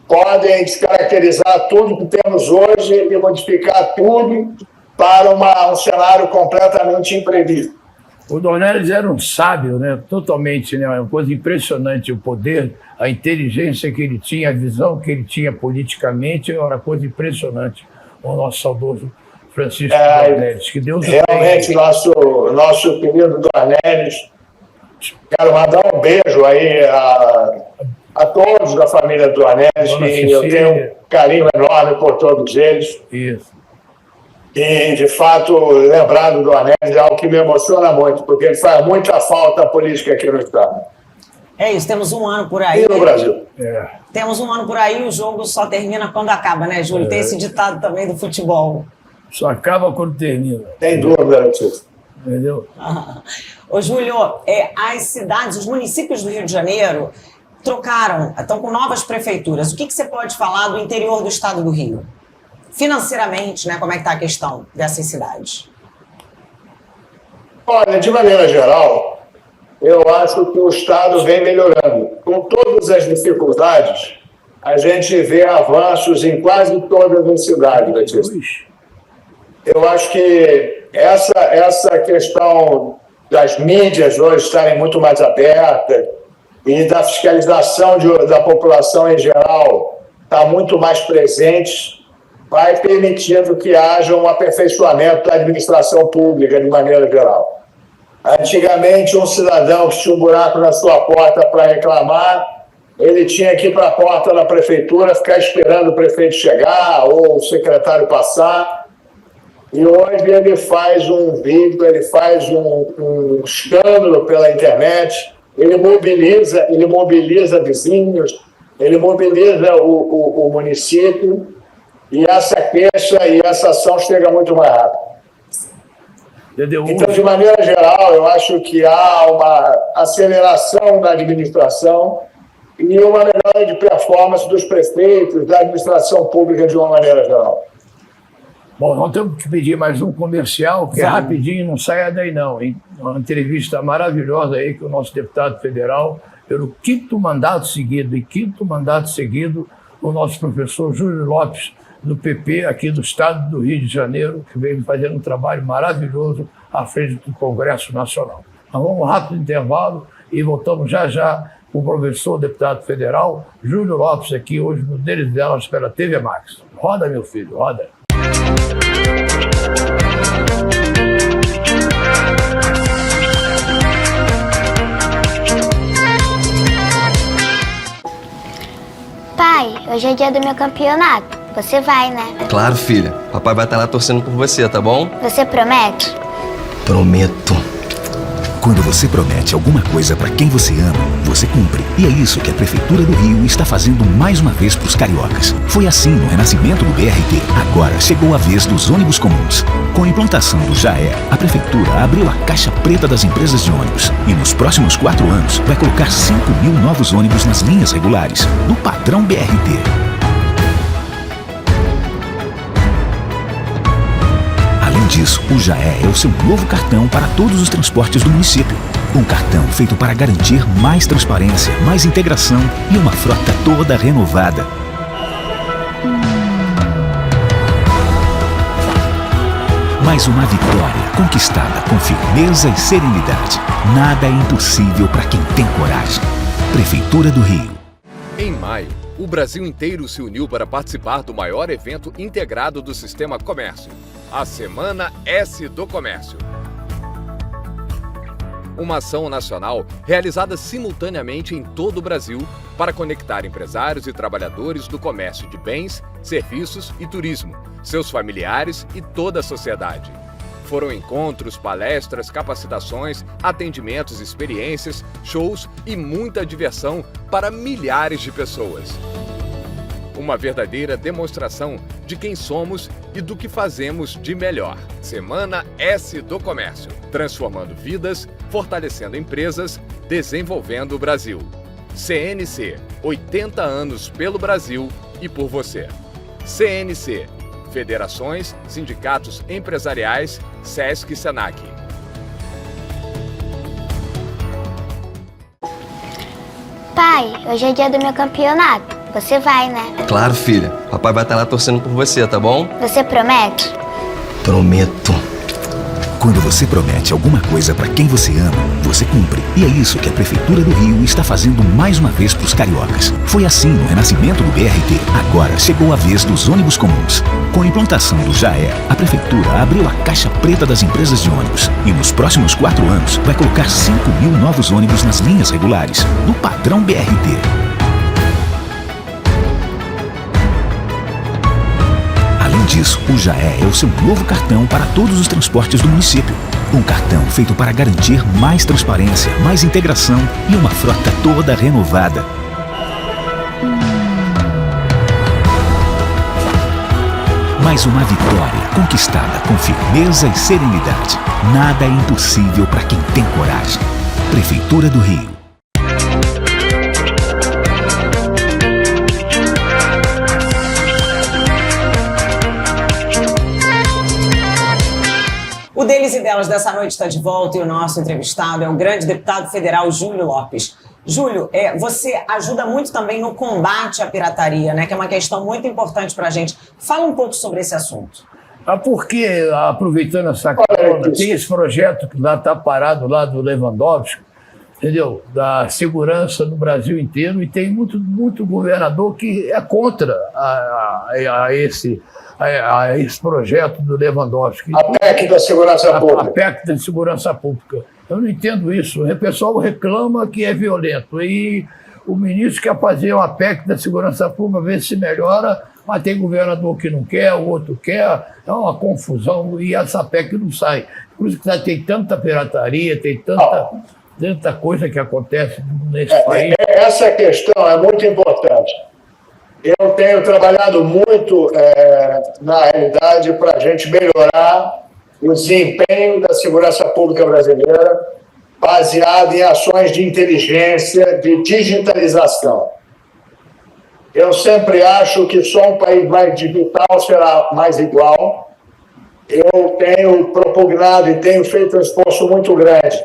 podem descaracterizar tudo que temos hoje e modificar tudo para um cenário completamente imprevisto. O Dornelles era um sábio, né? Totalmente, né? Uma coisa impressionante, o poder, a inteligência que ele tinha, a visão que ele tinha politicamente, era uma coisa impressionante. O nosso saudoso Francisco Dornelles, que Deus realmente, nosso querido Dornelles, quero mandar um beijo aí a todos da família Dornelles, que eu tenho um carinho enorme por todos eles. Isso. E, de fato, lembrar do Dornelles é algo que me emociona muito, porque ele faz muita falta à política aqui no Estado. É isso, temos um ano por aí. E no Brasil. Temos um ano por aí, o jogo só termina quando acaba, né, Júlio? Tem esse ditado também do futebol. Só acaba quando termina. Tem dúvida disso. Entendeu? Ô, Júlio, as cidades, os municípios do Rio de Janeiro estão com novas prefeituras. O que você pode falar do interior do estado do Rio? Financeiramente, né, como é que está a questão dessas cidades? Olha, de maneira geral, eu acho que o estado vem melhorando. Com todas as dificuldades, a gente vê avanços em quase todas as cidades, Batista. Eu acho que essa questão das mídias hoje estarem muito mais abertas e da fiscalização da população em geral estar muito mais presente, vai permitindo que haja um aperfeiçoamento da administração pública de maneira geral. Antigamente, um cidadão que tinha um buraco na sua porta para reclamar, ele tinha que ir para a porta da prefeitura, ficar esperando o prefeito chegar ou o secretário passar. E hoje ele faz um vídeo, ele faz um escândalo pela internet, ele mobiliza vizinhos, ele mobiliza o município, e essa queixa e essa ação chega muito mais rápido. Então, de maneira geral, eu acho que há uma aceleração da administração e uma melhora de performance dos prefeitos, da administração pública de uma maneira geral. Bom, nós temos que pedir mais um comercial, que é rapidinho, não saia daí não, hein? Uma entrevista maravilhosa aí que o nosso deputado federal, pelo quinto mandato seguido, o nosso professor Júlio Lopes, do PP, aqui do estado do Rio de Janeiro, que veio fazendo um trabalho maravilhoso à frente do Congresso Nacional. Nós vamos um rápido intervalo e voltamos já com o professor, deputado federal, Júlio Lopes, aqui hoje no Deles Delas pela TV Max. Roda, meu filho, roda. Pai, hoje é dia do meu campeonato. Você vai, né? Claro, filha. Papai vai estar lá torcendo por você, tá bom? Você promete? Prometo. Quando você promete alguma coisa para quem você ama, você cumpre. E é isso que a Prefeitura do Rio está fazendo mais uma vez para os cariocas. Foi assim no renascimento do BRT. Agora chegou a vez dos ônibus comuns. Com a implantação do JAE, a Prefeitura abriu a caixa preta das empresas de ônibus. E nos próximos 4 anos vai colocar 5.000 novos ônibus nas linhas regulares, no padrão BRT. Além disso, o JAE é o seu novo cartão para todos os transportes do município. Um cartão feito para garantir mais transparência, mais integração e uma frota toda renovada. Mais uma vitória conquistada com firmeza e serenidade. Nada é impossível para quem tem coragem. Prefeitura do Rio. Em maio, o Brasil inteiro se uniu para participar do maior evento integrado do Sistema Comércio, a Semana S do Comércio. Uma ação nacional realizada simultaneamente em todo o Brasil para conectar empresários e trabalhadores do comércio de bens, serviços e turismo, seus familiares e toda a sociedade. Foram encontros, palestras, capacitações, atendimentos, experiências, shows e muita diversão para milhares de pessoas. Uma verdadeira demonstração de quem somos e do que fazemos de melhor. Semana S do Comércio. Transformando vidas, fortalecendo empresas, desenvolvendo o Brasil. CNC, 80 anos pelo Brasil e por você. CNC, federações, sindicatos empresariais, SESC e SENAC. Pai, hoje é dia do meu campeonato. Você vai, né? Claro, filha. Papai vai estar lá torcendo por você, tá bom? Você promete? Prometo. Quando você promete alguma coisa para quem você ama, você cumpre. E é isso que a Prefeitura do Rio está fazendo mais uma vez para os cariocas. Foi assim no renascimento do BRT. Agora chegou a vez dos ônibus comuns. Com a implantação do JAE, a Prefeitura abriu a caixa preta das empresas de ônibus. E nos próximos 4 anos vai colocar 5.000 novos ônibus nas linhas regulares, no padrão BRT. Além disso, o JAE é o seu novo cartão para todos os transportes do município. Um cartão feito para garantir mais transparência, mais integração e uma frota toda renovada. Mais uma vitória conquistada com firmeza e serenidade. Nada é impossível para quem tem coragem. Prefeitura do Rio. O Deles e Delas dessa noite está de volta e o nosso entrevistado é o grande deputado federal Júlio Lopes. Júlio, você ajuda muito também no combate à pirataria, né, que é uma questão muito importante para a gente. Fala um pouco sobre esse assunto. Porque, aproveitando essa carona, tem esse projeto que lá está parado lá do Lewandowski, entendeu? Da segurança no Brasil inteiro, e tem muito governador que é contra esse projeto do Lewandowski. A PEC da segurança pública. A PEC da segurança pública. Eu não entendo isso. O pessoal reclama que é violento. E o ministro quer fazer uma PEC da segurança pública, ver se melhora, mas tem governador que não quer, o outro quer. É uma confusão e essa PEC não sai. Por isso que tem tanta pirataria, tem tanta coisa que acontece nesse país. Essa questão é muito importante. Eu tenho trabalhado muito, na realidade, para a gente melhorar o desempenho da segurança pública brasileira, baseado em ações de inteligência, de digitalização. Eu sempre acho que só um país mais digital será mais igual. Eu tenho propugnado e tenho feito um esforço muito grande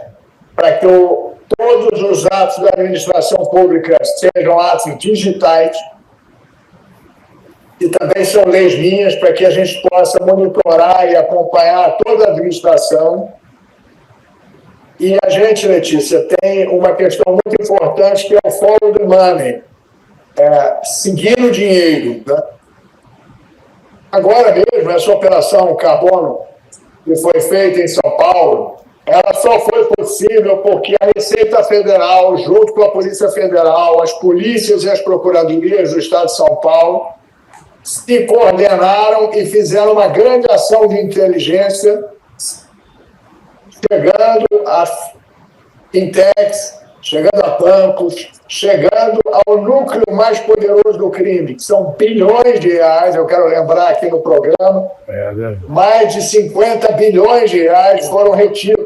para que todos os atos da administração pública sejam atos digitais, e também são leis minhas para que a gente possa monitorar e acompanhar toda a administração. E a gente, Letícia, tem uma questão muito importante que é o follow the money, seguir o dinheiro. Né? Agora mesmo, essa operação Carbono que foi feita em São Paulo, ela só foi possível porque a Receita Federal, junto com a Polícia Federal, as polícias e as procuradorias do Estado de São Paulo, se coordenaram e fizeram uma grande ação de inteligência, chegando a Intex, chegando a bancos, chegando ao núcleo mais poderoso do crime, que são bilhões de reais, eu quero lembrar aqui no programa, mais de 50 bilhões de reais foram retidos,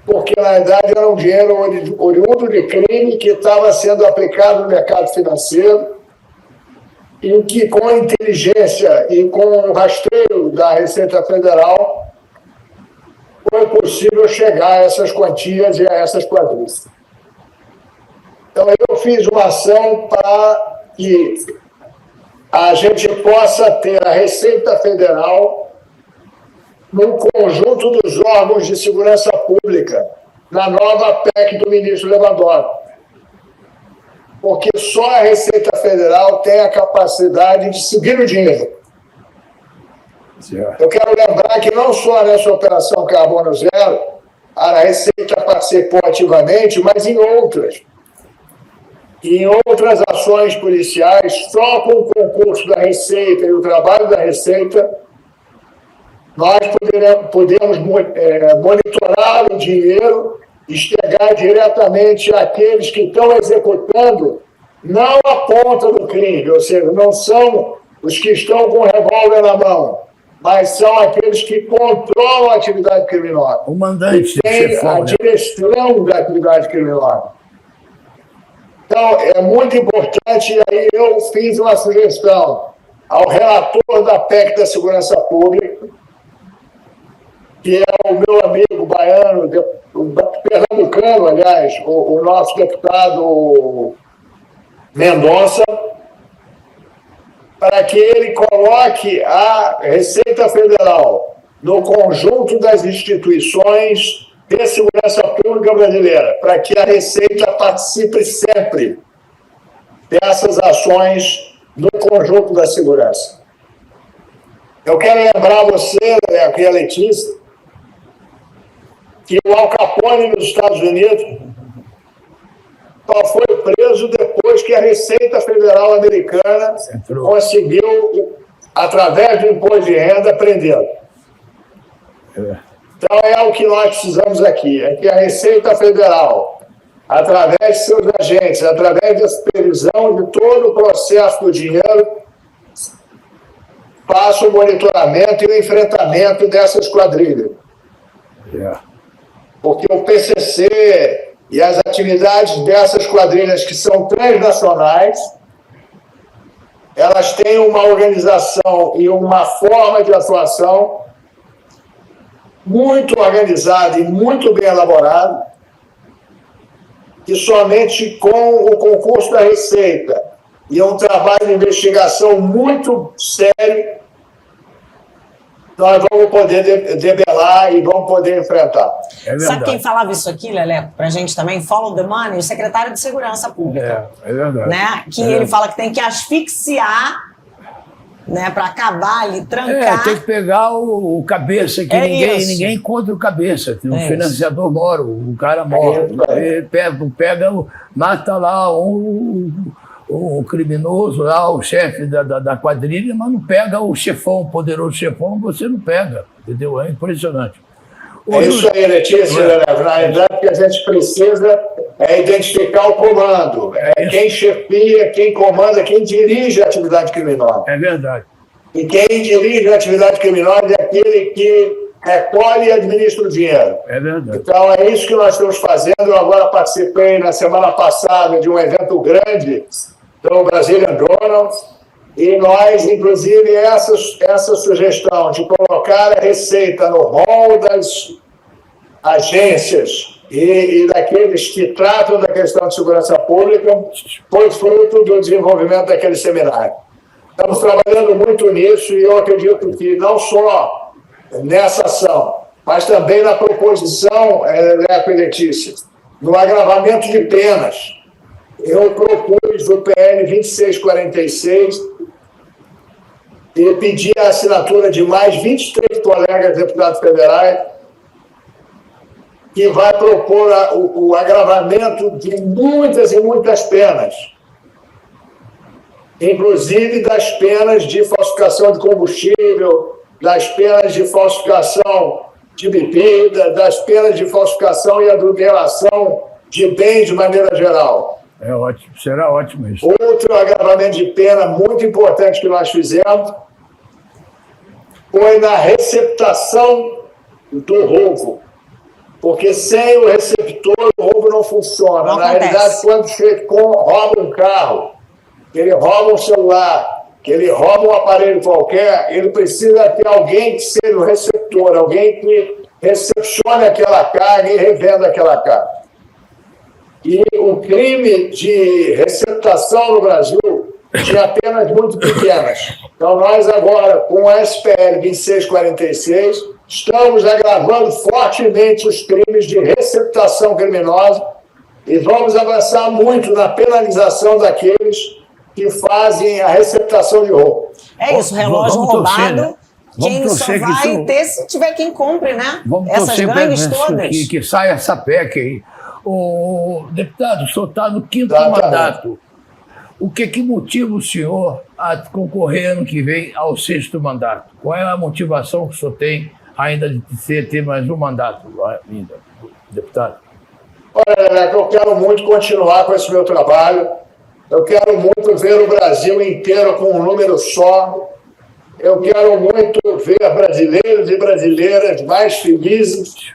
porque na verdade era um dinheiro oriundo de crime que estava sendo aplicado no mercado financeiro, em que, com a inteligência e com o rastreio da Receita Federal, foi possível chegar a essas quantias e a essas quadrilhas. Então, eu fiz uma ação para que a gente possa ter a Receita Federal no conjunto dos órgãos de segurança pública, na nova PEC do ministro Lewandowski. Porque só a Receita Federal tem a capacidade de seguir o dinheiro. Eu quero lembrar que não só nessa Operação Carbono Zero, a Receita participou ativamente, mas em outras. E em outras ações policiais, só com o concurso da Receita e o trabalho da Receita, nós podemos monitorar o dinheiro e chegar diretamente àqueles que estão executando, não a ponta do crime, ou seja, não são os que estão com o revólver na mão, mas são aqueles que controlam a atividade criminosa. O mandante, tem a direção da atividade criminosa. Então, é muito importante, e aí eu fiz uma sugestão ao relator da PEC da Segurança Pública, que é o meu amigo baiano, o pernambucano, aliás, o nosso deputado Mendonça, para que ele coloque a Receita Federal no conjunto das instituições de segurança pública brasileira, para que a Receita participe sempre dessas ações no conjunto da segurança. Eu quero lembrar você, Leco, e a Letícia, que o Al Capone nos Estados Unidos só foi preso depois que a Receita Federal Americana conseguiu, através do imposto de renda, prendê-lo. Então é o que nós precisamos aqui, é que a Receita Federal, através de seus agentes, através da supervisão de todo o processo do dinheiro, faça o monitoramento e o enfrentamento dessas quadrilhas. Porque o PCC e as atividades dessas quadrilhas que são transnacionais, elas têm uma organização e uma forma de atuação muito organizada e muito bem elaborada, que somente com o concurso da Receita e um trabalho de investigação muito sério, nós vamos poder debelar e vamos poder enfrentar. Sabe quem falava isso aqui, Leleco, pra gente também? Follow the money, o secretário de Segurança Pública. É verdade. Né? Que ele fala que tem que asfixiar, né, para acabar ali, trancar. Tem que pegar o cabeça, que ninguém encontra o cabeça. O financiador mora, o cara morre. Mata lá o criminoso, lá, o chefe da quadrilha, mas não pega o chefão, o poderoso chefão, você não pega. Entendeu? É impressionante. É isso aí, Letícia. Na verdade, o que a gente precisa é identificar o comando. Quem chefia, quem comanda, quem dirige a atividade criminosa. É verdade. E quem dirige a atividade criminosa é aquele que recolhe e administra o dinheiro. É verdade. Então, é isso que nós estamos fazendo. Eu agora participei, na semana passada, de um evento grande do Brazilian Journal, e nós, inclusive, essa sugestão de colocar a Receita no rol das agências e daqueles que tratam da questão de segurança pública foi fruto do desenvolvimento daquele seminário. Estamos trabalhando muito nisso e eu acredito que não só nessa ação, mas também na proposição, Leco e Letícia, no agravamento de penas. Eu propus o PL 2646 e pedi a assinatura de mais 23 colegas deputados federais, que vai propor o agravamento de muitas e muitas penas, inclusive das penas de falsificação de combustível, das penas de falsificação de bebida, das penas de falsificação e adulteração de bens de maneira geral. É ótimo, será ótimo isso. Outro agravamento de pena muito importante que nós fizemos foi na receptação do roubo. Porque sem o receptor, o roubo não funciona. Não na realidade, quando você rouba um carro, que ele rouba um celular, que ele rouba um aparelho qualquer, ele precisa ter alguém que seja o receptor, alguém que recepcione aquela carga e revenda aquela carga. E o crime de receptação no Brasil tinha penas muito pequenas. Então, nós agora, com o SPL 2646, estamos agravando fortemente os crimes de receptação criminosa e vamos avançar muito na penalização daqueles que fazem a receptação de roubo. É isso, relógio roubado. Quem só torcer vai ter se tiver quem compre, né? Vamos essas torcer gangues todas. que saia essa PEC aí. O deputado, o senhor está no 5º mandato. o que motiva o senhor a concorrer ano que vem ao 6º mandato? Qual é a motivação que o senhor tem ainda de ter mais um mandato ainda, deputado? Olha, eu quero muito continuar com esse meu trabalho. Eu quero muito ver o Brasil inteiro com um número só. Eu quero muito ver brasileiros e brasileiras mais felizes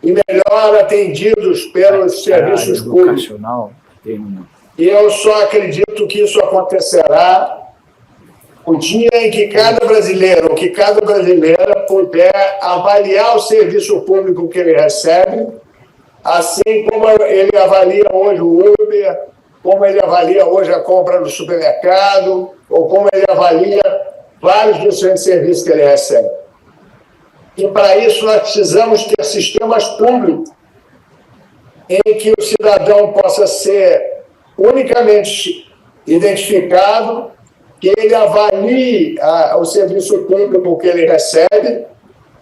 e melhor atendidos pelos serviços públicos. E eu só acredito que isso acontecerá o dia em que cada brasileiro ou que cada brasileira puder avaliar o serviço público que ele recebe, assim como ele avalia hoje o Uber, como ele avalia hoje a compra no supermercado, ou como ele avalia vários dos serviços que ele recebe. E para isso nós precisamos ter sistemas públicos em que o cidadão possa ser unicamente identificado, que ele avalie o serviço público que ele recebe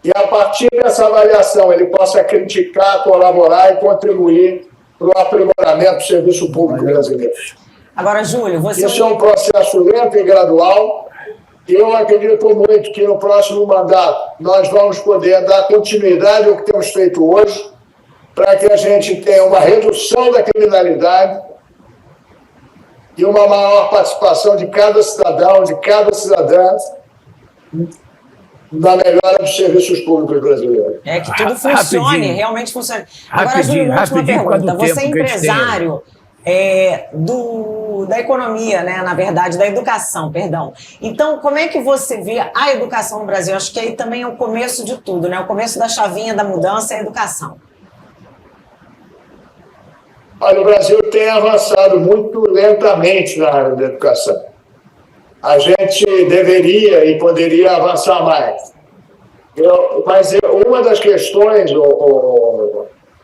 e, a partir dessa avaliação, ele possa criticar, colaborar e contribuir para o aprimoramento do serviço público brasileiro. Agora, Júlio, você... Isso é um processo lento e gradual. E eu acredito muito que no próximo mandato nós vamos poder dar continuidade ao que temos feito hoje, para que a gente tenha uma redução da criminalidade e uma maior participação de cada cidadão, de cada cidadã, na melhora dos serviços públicos brasileiros. É que tudo funcione, realmente funcione. Agora, Júlio, uma última pergunta. Você é empresário da economia, né? Na verdade, da educação, perdão. Então, como é que você vê a educação no Brasil? Acho que aí também é o começo de tudo, né? O começo da chavinha da mudança é a educação. Olha, o Brasil tem avançado muito lentamente na área da educação. A gente deveria e poderia avançar mais. Mas uma das questões,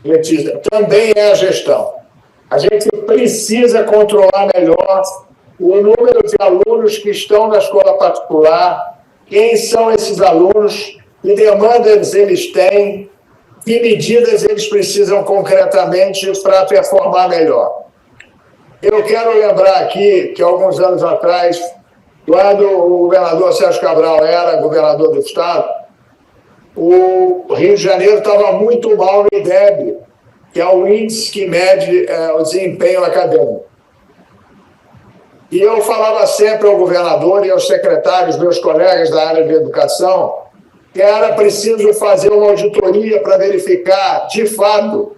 Letícia, também é a gestão. A gente precisa controlar melhor o número de alunos que estão na escola particular, quem são esses alunos, que demandas eles têm, que medidas eles precisam concretamente para performar melhor. Eu quero lembrar aqui que, alguns anos atrás, quando o governador Sérgio Cabral era governador do estado, o Rio de Janeiro estava muito mal no IDEB, que é o índice que mede o desempenho acadêmico. E eu falava sempre ao governador e aos secretários, meus colegas da área de educação, que era preciso fazer uma auditoria para verificar, de fato,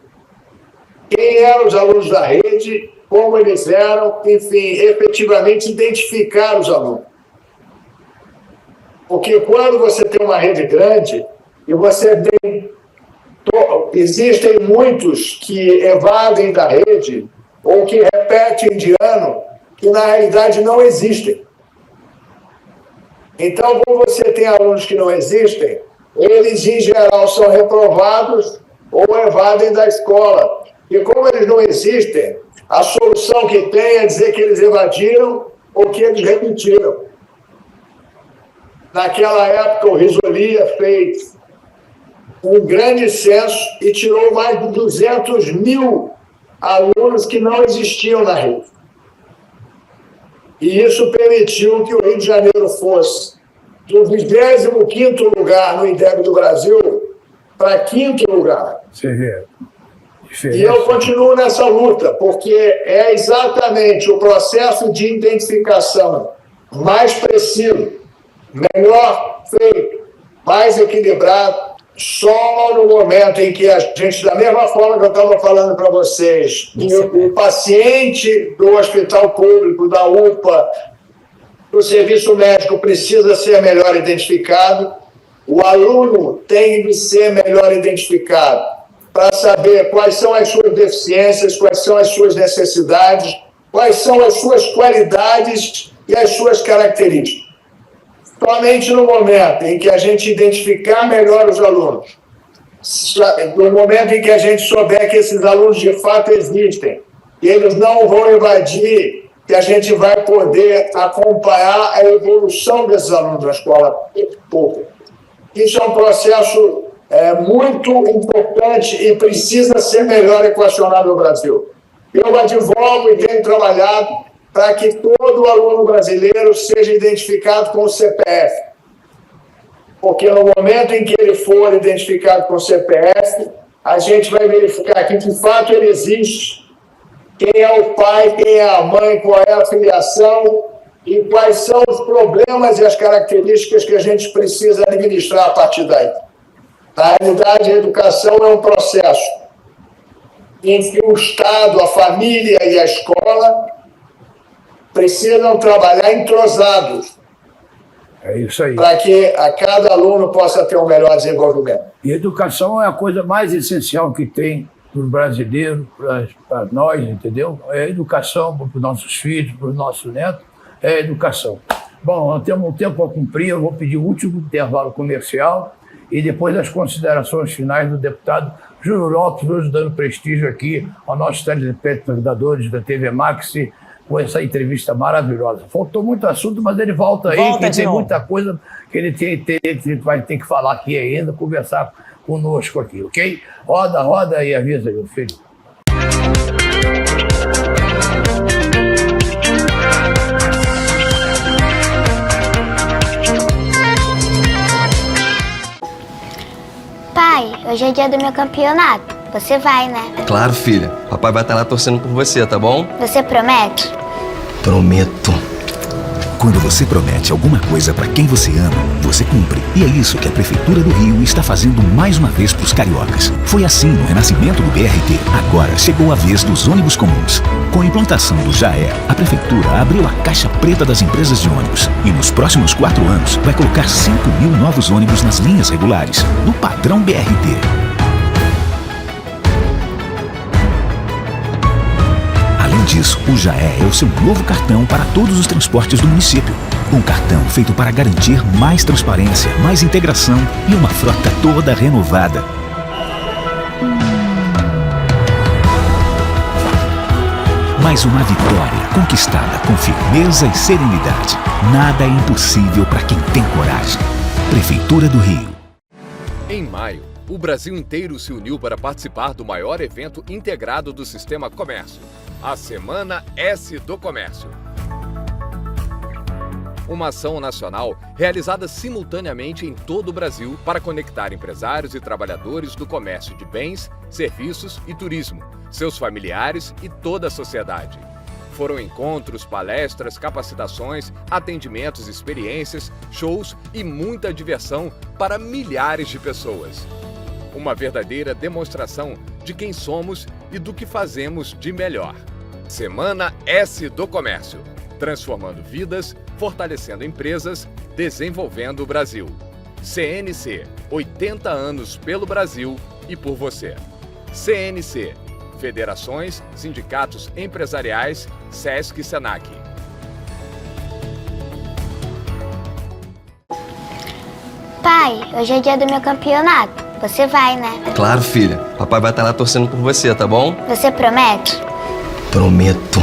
quem eram os alunos da rede, como eles eram, enfim, efetivamente identificar os alunos. Porque quando você tem uma rede grande e você tem... Existem muitos que evadem da rede ou que repetem de ano, que na realidade não existem. Então, como você tem alunos que não existem, eles, em geral, são reprovados ou evadem da escola. E como eles não existem, a solução que tem é dizer que eles evadiram ou que eles repetiram. Naquela época, o Risolia fez um grande censo e tirou mais de 200 mil alunos que não existiam na rede. E isso permitiu que o Rio de Janeiro fosse do 25º lugar no IDEB do Brasil para 5º lugar. Você vê. E eu continuo nessa luta, porque é exatamente o processo de identificação mais preciso, melhor feito, mais equilibrado, só no momento em que a gente, da mesma forma que eu estava falando para vocês, o paciente do hospital público, da UPA, do serviço médico precisa ser melhor identificado, o aluno tem de ser melhor identificado para saber quais são as suas deficiências, quais são as suas necessidades, quais são as suas qualidades e as suas características. Somente no momento em que a gente identificar melhor os alunos, no momento em que a gente souber que esses alunos de fato existem, e eles não vão evadir, que a gente vai poder acompanhar a evolução desses alunos na escola pública. Isso é um processo muito importante e precisa ser melhor equacionado no Brasil. Eu advogo e tenho trabalhado para que todo aluno brasileiro seja identificado com o CPF. Porque no momento em que ele for identificado com o CPF, a gente vai verificar que, de fato, ele existe, quem é o pai, quem é a mãe, qual é a filiação e quais são os problemas e as características que a gente precisa administrar a partir daí. Na realidade, a educação é um processo em que o Estado, a família e a escola precisam trabalhar entrosados. É isso aí. Para que a cada aluno possa ter um melhor desenvolvimento. E educação é a coisa mais essencial que tem para o brasileiro, para nós, entendeu? É a educação para os nossos filhos, para os nossos netos, é a educação. Bom, nós temos um tempo a cumprir, eu vou pedir o último intervalo comercial e depois as considerações finais do deputado Júlio Lopes, hoje dando prestígio aqui aos nossos telespectadores da TV Max, com essa entrevista maravilhosa. Faltou muito assunto, mas ele volta aí, que tem muita coisa que ele vai ter que falar aqui ainda, conversar conosco aqui, ok? Roda e avisa, meu filho. Pai, hoje é dia do meu campeonato. Você vai, né? Claro, filha. Papai vai estar lá torcendo por você, tá bom? Você promete? Prometo. Quando você promete alguma coisa para quem você ama, você cumpre. E é isso que a Prefeitura do Rio está fazendo mais uma vez para os cariocas. Foi assim no renascimento do BRT. Agora chegou a vez dos ônibus comuns. Com a implantação do JAE, a Prefeitura abriu a caixa preta das empresas de ônibus. E nos próximos 4 anos vai colocar 5.000 novos ônibus nas linhas regulares, do padrão BRT. Além disso, o JAE é o seu novo cartão para todos os transportes do município. Um cartão feito para garantir mais transparência, mais integração e uma frota toda renovada. Mais uma vitória conquistada com firmeza e serenidade. Nada é impossível para quem tem coragem. Prefeitura do Rio. Em maio, o Brasil inteiro se uniu para participar do maior evento integrado do Sistema Comércio, a Semana S do Comércio. Uma ação nacional realizada simultaneamente em todo o Brasil para conectar empresários e trabalhadores do comércio de bens, serviços e turismo, seus familiares e toda a sociedade. Foram encontros, palestras, capacitações, atendimentos, experiências, shows e muita diversão para milhares de pessoas. Uma verdadeira demonstração de quem somos e do que fazemos de melhor. Semana S do Comércio. Transformando vidas, fortalecendo empresas, desenvolvendo o Brasil. CNC, 80 anos pelo Brasil e por você. CNC, federações, sindicatos empresariais, SESC e SENAC. Pai, hoje é dia do meu campeonato. Você vai, né? Claro, filha. Papai vai estar lá torcendo por você, tá bom? Você promete? Prometo.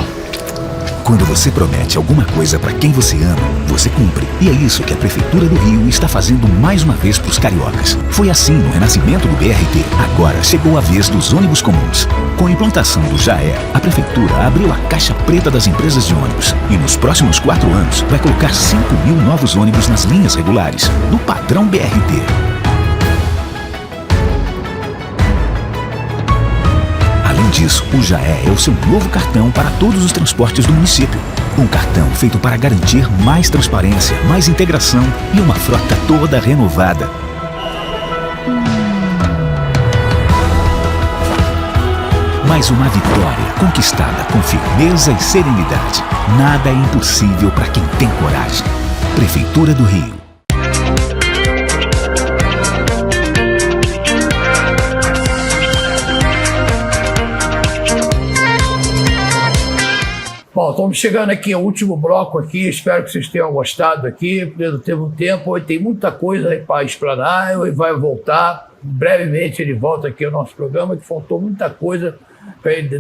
Quando você promete alguma coisa para quem você ama, você cumpre. E é isso que a Prefeitura do Rio está fazendo mais uma vez para os cariocas. Foi assim no renascimento do BRT. Agora chegou a vez dos ônibus comuns. Com a implantação do JAE, a Prefeitura abriu a caixa preta das empresas de ônibus. E nos próximos 4 anos vai colocar 5.000 novos ônibus nas linhas regulares, do padrão BRT. Além disso, o JAE é o seu novo cartão para todos os transportes do município. Um cartão feito para garantir mais transparência, mais integração e uma frota toda renovada. Mais uma vitória conquistada com firmeza e serenidade. Nada é impossível para quem tem coragem. Prefeitura do Rio. Bom, estamos chegando aqui ao último bloco aqui, espero que vocês tenham gostado aqui, teve um tempo, tem muita coisa para explanar, ele vai voltar, brevemente ele volta aqui ao nosso programa, que faltou muita coisa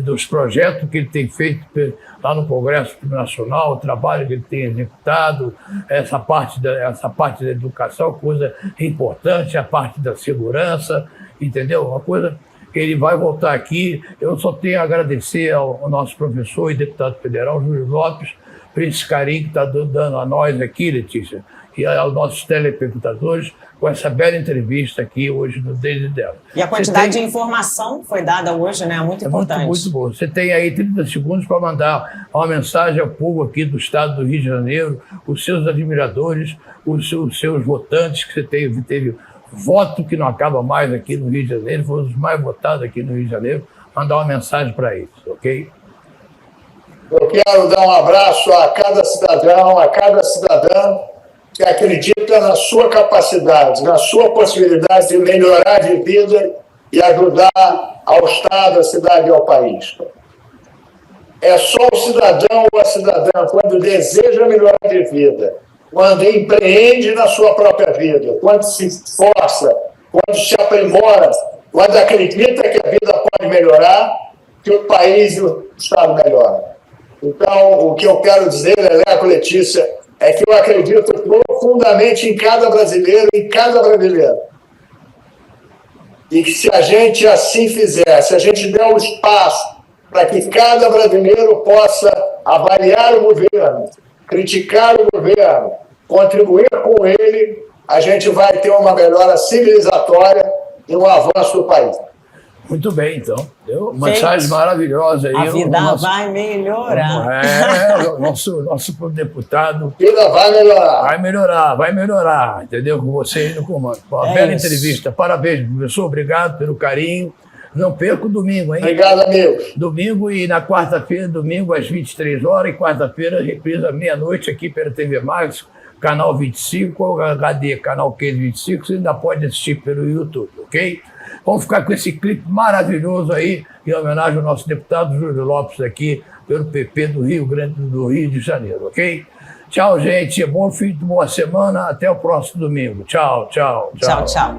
dos projetos que ele tem feito lá no Congresso Nacional, o trabalho que ele tem executado, essa parte da educação, coisa importante, a parte da segurança, entendeu? Uma coisa... Ele vai voltar aqui. Eu só tenho a agradecer ao nosso professor e deputado federal, Júlio Lopes, por esse carinho que está dando a nós aqui, Letícia, e aos nossos telespectadores, com essa bela entrevista aqui hoje no Desde Dela. E a quantidade de informação foi dada hoje, né? Muito importante. Muito bom. Você tem aí 30 segundos para mandar uma mensagem ao povo aqui do estado do Rio de Janeiro, os seus admiradores, os seus votantes, que você teve voto que não acaba mais aqui no Rio de Janeiro, foram os mais votados aqui no Rio de Janeiro, mandar uma mensagem para eles, ok? Eu quero dar um abraço a cada cidadão, a cada cidadã que acredita na sua capacidade, na sua possibilidade de melhorar de vida e ajudar ao Estado, à cidade e ao país. É só o cidadão ou a cidadã, quando deseja melhorar de vida, quando empreende na sua própria vida, quando se esforça, quando se aprimora, quando acredita que a vida pode melhorar, que o país e o Estado melhoram. Então, o que eu quero dizer, Leleco, Letícia, é que eu acredito profundamente em cada brasileiro, em cada brasileira. E que se a gente assim fizer, se a gente der um espaço para que cada brasileiro possa avaliar o governo, criticar o governo, contribuir com ele, a gente vai ter uma melhora civilizatória e um avanço do país. Muito bem, então. Deu uma mensagem maravilhosa aí. A vida vai melhorar. O nosso deputado. A vida vai melhorar. Vai melhorar, entendeu? Com você aí no comando. Uma bela entrevista. Parabéns, professor. Obrigado pelo carinho. Não perca o domingo, hein? Obrigado, amigos. Domingo e na quarta-feira, domingo às 23 horas e quarta-feira, reprisa meia-noite aqui pela TV Mais, canal 25 ou HD, canal 1525. Você ainda pode assistir pelo YouTube, ok? Vamos ficar com esse clipe maravilhoso aí, em homenagem ao nosso deputado Júlio Lopes aqui, pelo PP do Rio de Janeiro, ok? Tchau, gente. Bom fim de boa semana. Até o próximo domingo. Tchau, tchau, tchau. Tchau, tchau.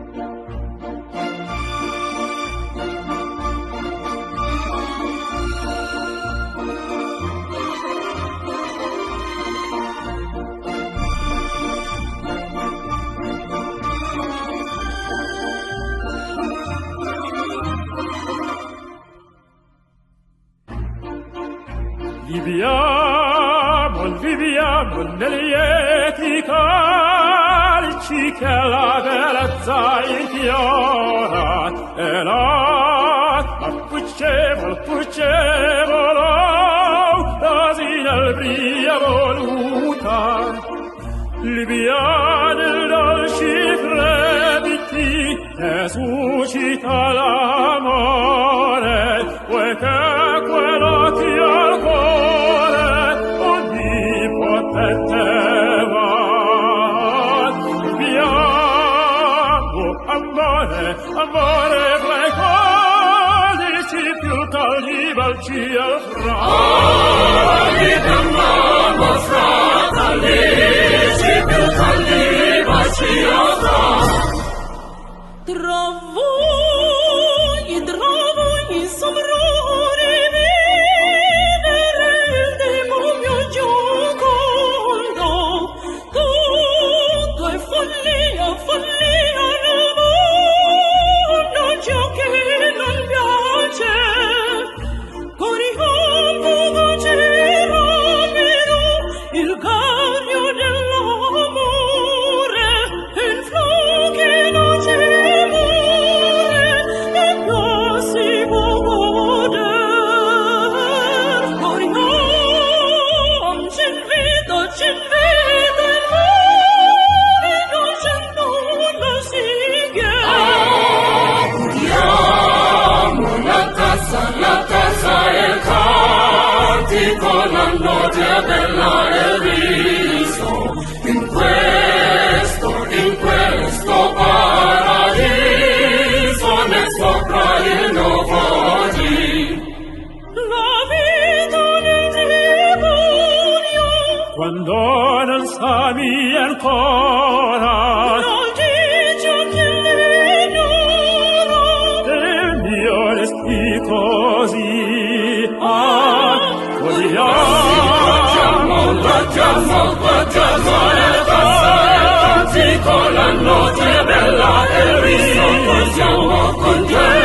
Viviamo nelle lieti calci che la bellezza infiora e là appuccevolo l'asina al bria voluta liviane il dolci fremiti che suscita l'amore poiché quello ti al cuore amore fra i codici più tagli balci al fratelli d'amamo fratellici più tagli balci al trovo i sovrori vivere il demonio giocondo tutto è follia ciò che non piace corriamo girano il cario dell'amore il fuoco non ci muore e più si può goder corriamo ci invito il mare non c'è nulla si la tazza e il cantico, la notte bella e il riso, in questo paradiso, nel sopra il nuovo dì. La vita nel demonio, quando non savi ancora, non dice che così così facciamo il cantico la notte bella e il riso possiamo con te